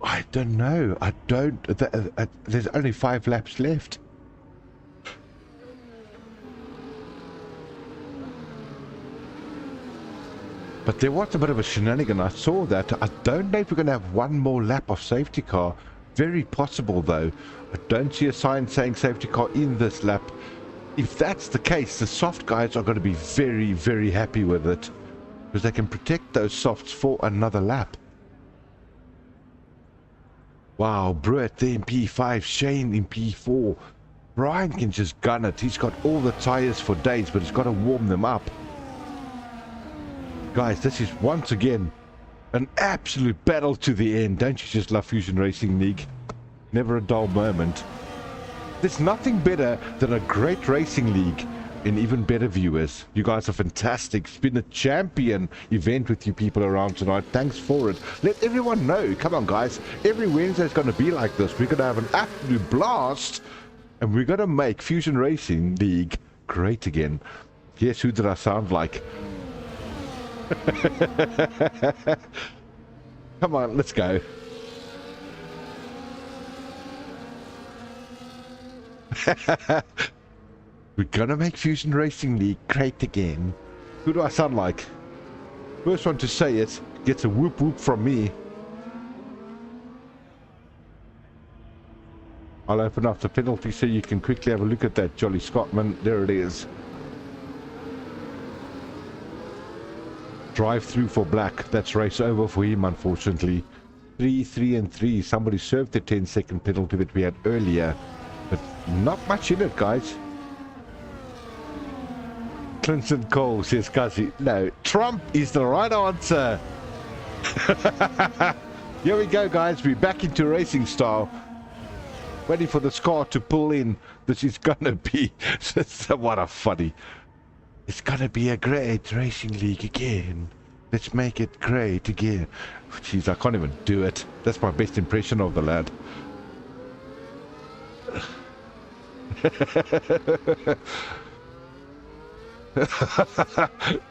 I don't know. I don't. There's only 5 laps left. But there was a bit of a shenanigan. I saw that. I don't know if we're going to have one more lap of safety car. Very possible, though. I don't see a sign saying safety car in this lap. If that's the case, the soft guys are going to be very, very happy with it. Because they can protect those softs for another lap. Wow, Brett there in P5, Shane in P4. Brian can just gun it. He's got all the tires for days, but he's got to warm them up. Guys, this is once again an absolute battle to the end. Don't you just love Fusion Racing League? Never a dull moment. There's nothing better than a great racing league and even better viewers. You guys are fantastic. It's been a champion event with you people around tonight. Thanks for it. Let everyone know. Come on, guys. Every Wednesday is going to be like this. We're going to have an absolute blast. And we're going to make Fusion Racing League great again. Yes, who did I sound like? Come on, let's go. We're gonna make Fusion Racing League great again. Who do I sound like? First one to say it gets a whoop whoop from me. I'll open up the penalty so you can quickly have a look at that, Jolly Scotsman. There it is. Drive through for Black. That's race over for him, unfortunately. 3, 3 and 3. Somebody served the 10-second penalty that we had earlier. But not much in it, guys. Clinton Cole says, Kazi. No, Trump is the right answer. Here we go, guys. We're back into racing style. Waiting for this car to pull in. This is gonna be... what a funny... It's gonna be a great racing league again. Let's make it great again. Jeez, I can't even do it. That's my best impression of the lad.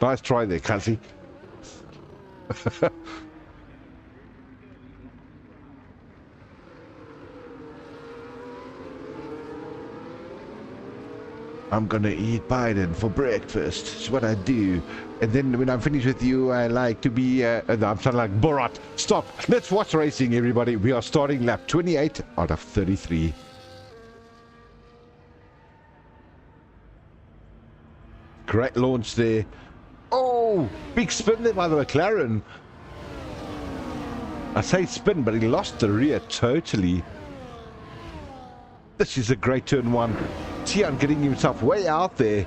Nice try there, Kazi. I'm gonna eat Biden for breakfast. It's what I do. And then when I'm finished with you, I like to be... I'm sounding like Borat. Stop. Let's watch racing, everybody. We are starting lap 28 out of 33. Great launch there. Oh, big spin there by the McLaren. I say spin, but he lost the rear totally. This is a great turn one. Tian getting himself way out there.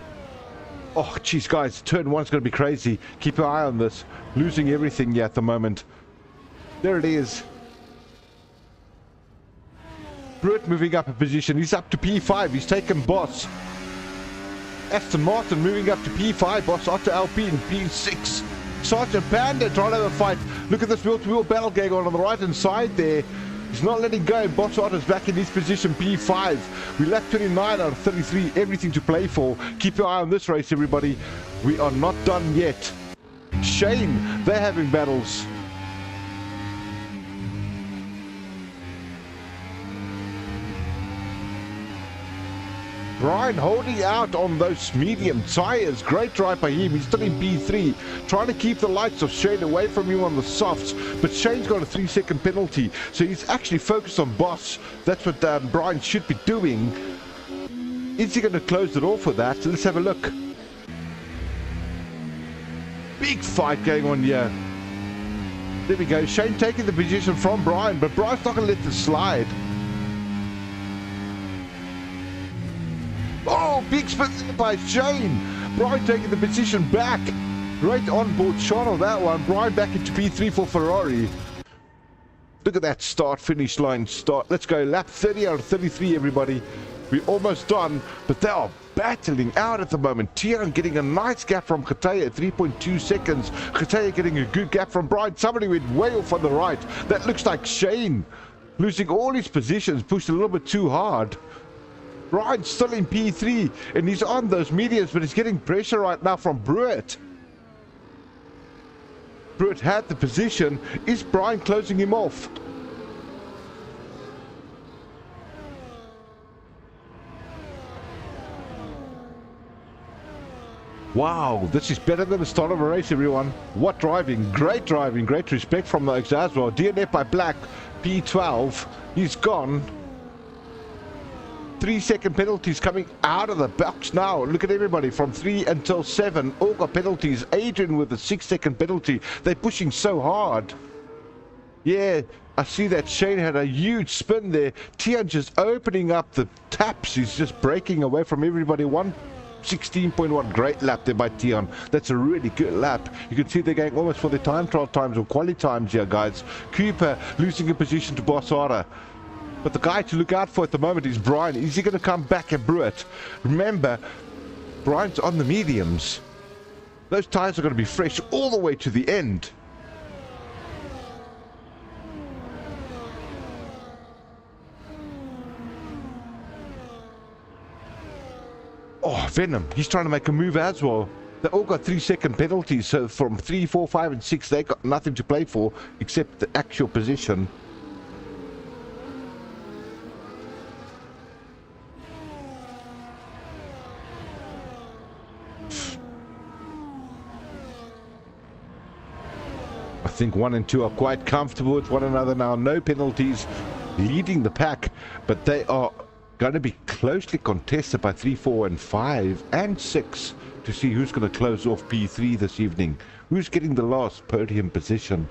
Oh, geez, guys, turn one's going to be crazy. Keep your eye on this. Losing everything here at the moment. There it is. Brett moving up a position. He's up to P5. He's taken Boss. Aston Martin moving up to P5. Boss Otto LP in P6. Sergeant Panda trying to have a fight. Look at this wheel-to-wheel battle going on the right-hand side there. He's not letting go. Boss Otto's back in his position, P5. We left 29 out of 33. Everything to play for. Keep your eye on this race, everybody. We are not done yet. Shane, they're having battles. Brian holding out on those medium tires. Great drive by him. He's still in P3, trying to keep the likes of Shane away from him on the softs. But Shane's got a 3-second penalty, so he's actually focused on Boss. That's what Brian should be doing. Is he going to close it off with that? So let's have a look. Big fight going on here. There we go. Shane taking the position from Brian, but Brian's not going to let this slide. Oh, big spin by Shane. Brian taking the position back. Great onboard shot on that one. Brian back into P3 for Ferrari. Look at that start, finish line start. Let's go. Lap 30 out of 33, everybody. We're almost done, but they are battling out at the moment. Tian getting a nice gap from Kataya at 3.2 seconds. Kataya getting a good gap from Brian. Somebody went way off on the right. That looks like Shane losing all his positions, pushed a little bit too hard. Brian's still in P3, and he's on those mediums, but he's getting pressure right now from Brewitt. Brewitt had the position. Is Brian closing him off? Wow, this is better than the start of a race, everyone. What driving, great respect from the Oaks as well. DNF by Black, P12, he's gone. 3-second penalties coming out of the box now. Look at everybody from 3 until 7. All got penalties. Adrian with a 6-second penalty. They're pushing so hard. Yeah, I see that Shane had a huge spin there. Tian just opening up the taps. He's just breaking away from everybody. 1:16.1. Great lap there by Tian. That's a really good lap. You can see they're going almost for their time trial times or quali times here, guys. Cooper losing a position to Bossara. But the guy to look out for at the moment is Brian. Is he going to come back and brew it? Remember, Brian's on the mediums. Those tires are going to be fresh all the way to the end. Oh, Venom, he's trying to make a move as well. They all got 3-second penalties, so from 3, 4, 5, and 6, they got nothing to play for except the actual position. I think 1 and 2 are quite comfortable with one another now. No penalties, leading the pack, but they are going to be closely contested by 3, 4, and 5, and 6 to see who's going to close off P3 this evening. Who's getting the last podium position?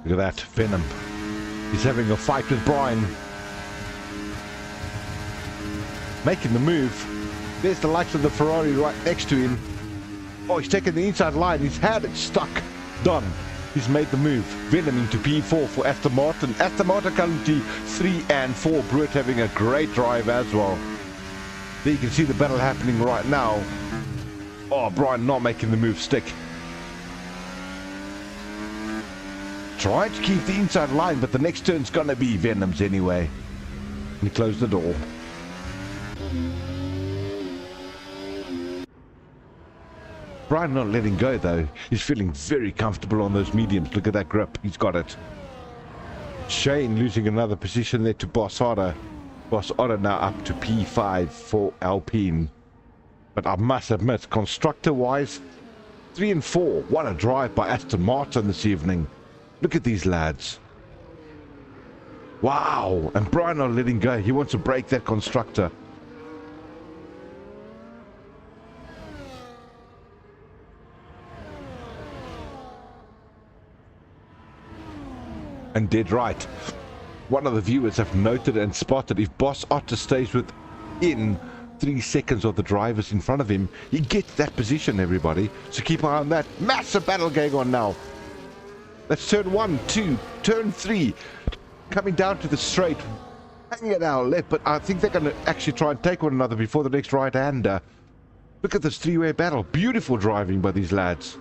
Look at that, Venom. He's having a fight with Brian. Making the move. There's the likes of the Ferrari right next to him. Oh, he's taking the inside line. He's had it stuck. Done. He's made the move. Venom into P4 for Aston Martin. Aston Martin currently 3 and 4. Brewitt having a great drive as well. There you can see the battle happening right now. Oh, Brian not making the move stick. Trying to keep the inside line, but the next turn's gonna be Venom's anyway. And he closed the door. Brian not letting go though. He's feeling very comfortable on those mediums. Look at that grip. He's got it. Shane losing another position there to Boss Otter. Boss Otter now up to P5 for Alpine. But I must admit, constructor-wise, 3 and 4. What a drive by Aston Martin this evening. Look at these lads. Wow. And Brian not letting go. He wants to break that constructor. And dead right. One of the viewers have noted and spotted if Boss Otter stays within 3 seconds of the drivers in front of him, he gets that position, everybody. So keep an eye on that. Massive battle going on now. That's turn 1, 2, turn 3. Coming down to the straight. Hanging at our left, but I think they're going to actually try and take one another before the next right-hander. Look at this three-way battle. Beautiful driving by these lads.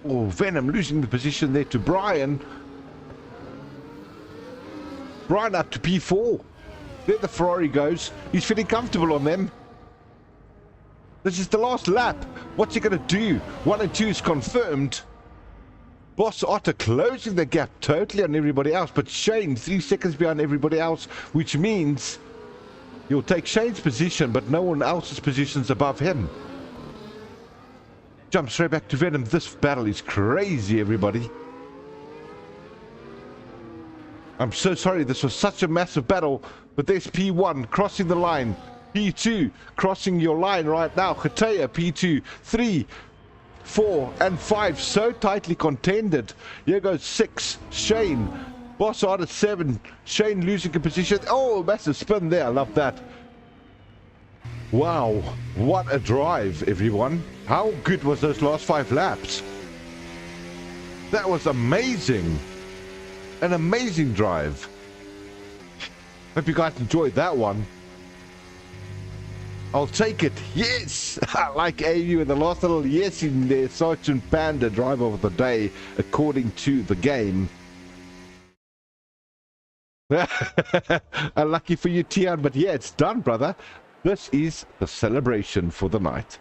Oh, Venom losing the position there to Brian. Brian up to P4. There the Ferrari goes. He's feeling comfortable on them. This is the last lap. What's he going to do? 1 and 2 is confirmed. Boss Otter closing the gap totally on everybody else, but Shane 3 seconds behind everybody else, which means he'll take Shane's position, but no one else's position's above him. Jump straight back to Venom. This battle is crazy, everybody. I'm so sorry, this was such a massive battle, but there's P1 crossing the line. P2 crossing your line right now. Khatea, P2, 3, 4, and 5 so tightly contended. Here goes 6, Shane. Boss out at 7, Shane losing a position. Oh, massive spin there, I love that. Wow, what a drive, everyone. How good was those last 5 laps? That was amazing. An amazing drive. Hope you guys enjoyed that one. I'll take it. Yes! I like AU and the last little yes in there. Sergeant Panda, driver of the day, according to the game. Unlucky for you, Tian, but yeah, it's done, brother. This is the celebration for the night.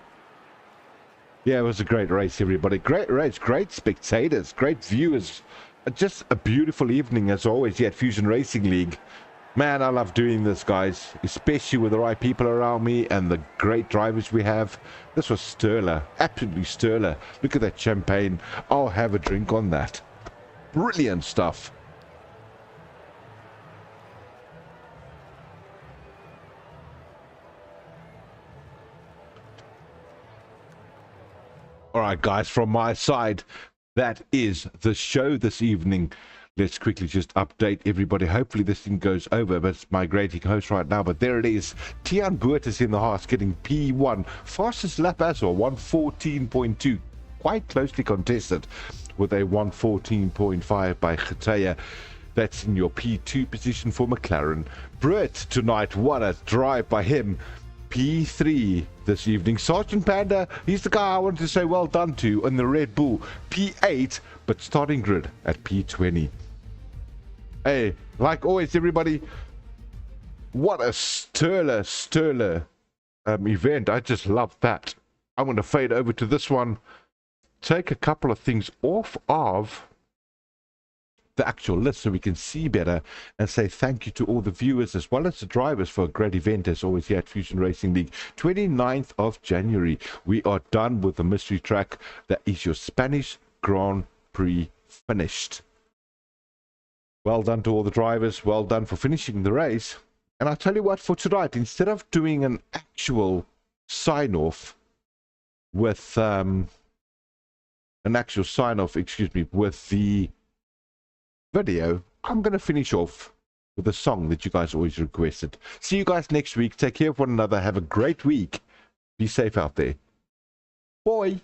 Yeah, it was a great race, everybody. Great race, great spectators, great viewers. Just a beautiful evening, as always, here at Fusion Racing League. Man, I love doing this, guys, especially with the right people around me and the great drivers we have. This was stellar, absolutely stellar. Look at that champagne. I'll have a drink on that. Brilliant stuff. All right, guys, from my side, that is the show this evening. Let's quickly just update everybody. Hopefully this thing goes over, but it's migrating host right now. But there it is. Tian Boert is in the house getting P1. Fastest lap as well, 1:14.2. Quite closely contested with a 1:14.5 by Khatea. That's in your P2 position for McLaren. Boert tonight, what a drive by him. P3 this evening. Sergeant Panda, he's the guy I wanted to say well done to in the Red Bull. P8, but starting grid at P20. Hey, like always, everybody, what a sterler event. I just love that. I'm going to fade over to this one, take a couple of things off of the actual list so we can see better, and say thank you to all the viewers as well as the drivers for a great event as always here at Fusion Racing League. 29th of January, we are done with the mystery track. That is your Spanish Grand Prix finished. Well done to all the drivers, well done for finishing the race. And I tell you what, for tonight, instead of doing an actual sign-off with with the video, I'm going to finish off with a song that you guys always requested. See you guys next week. Take care of one another. Have a great week. Be safe out there. Bye.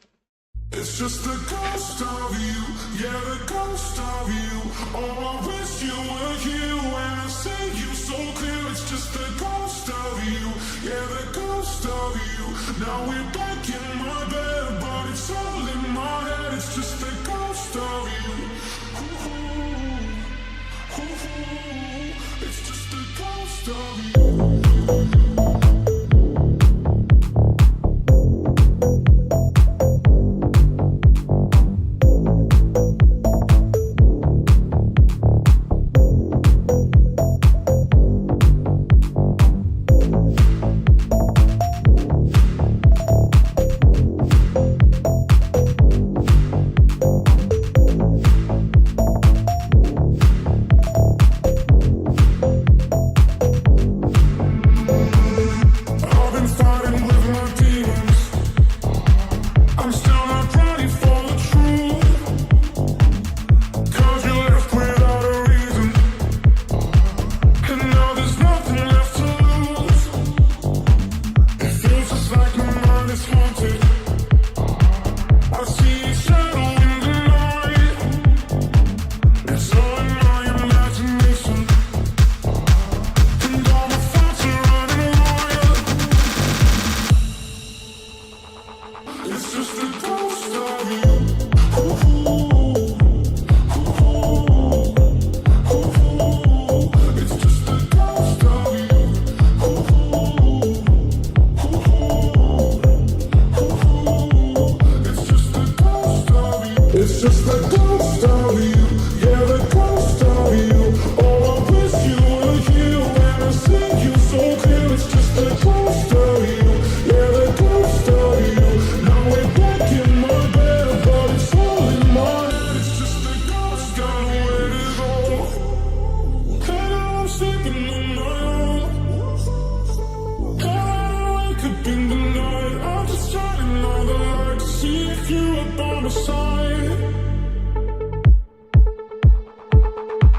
It's just the ghost of you, yeah, the ghost of you. Oh, I wish you were here when I say you so clear. It's just the ghost of you, yeah, the ghost of you. Now we're back in my bed, but it's all in my head. It's just the ghost of you. It's just the ghost of you.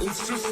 It's just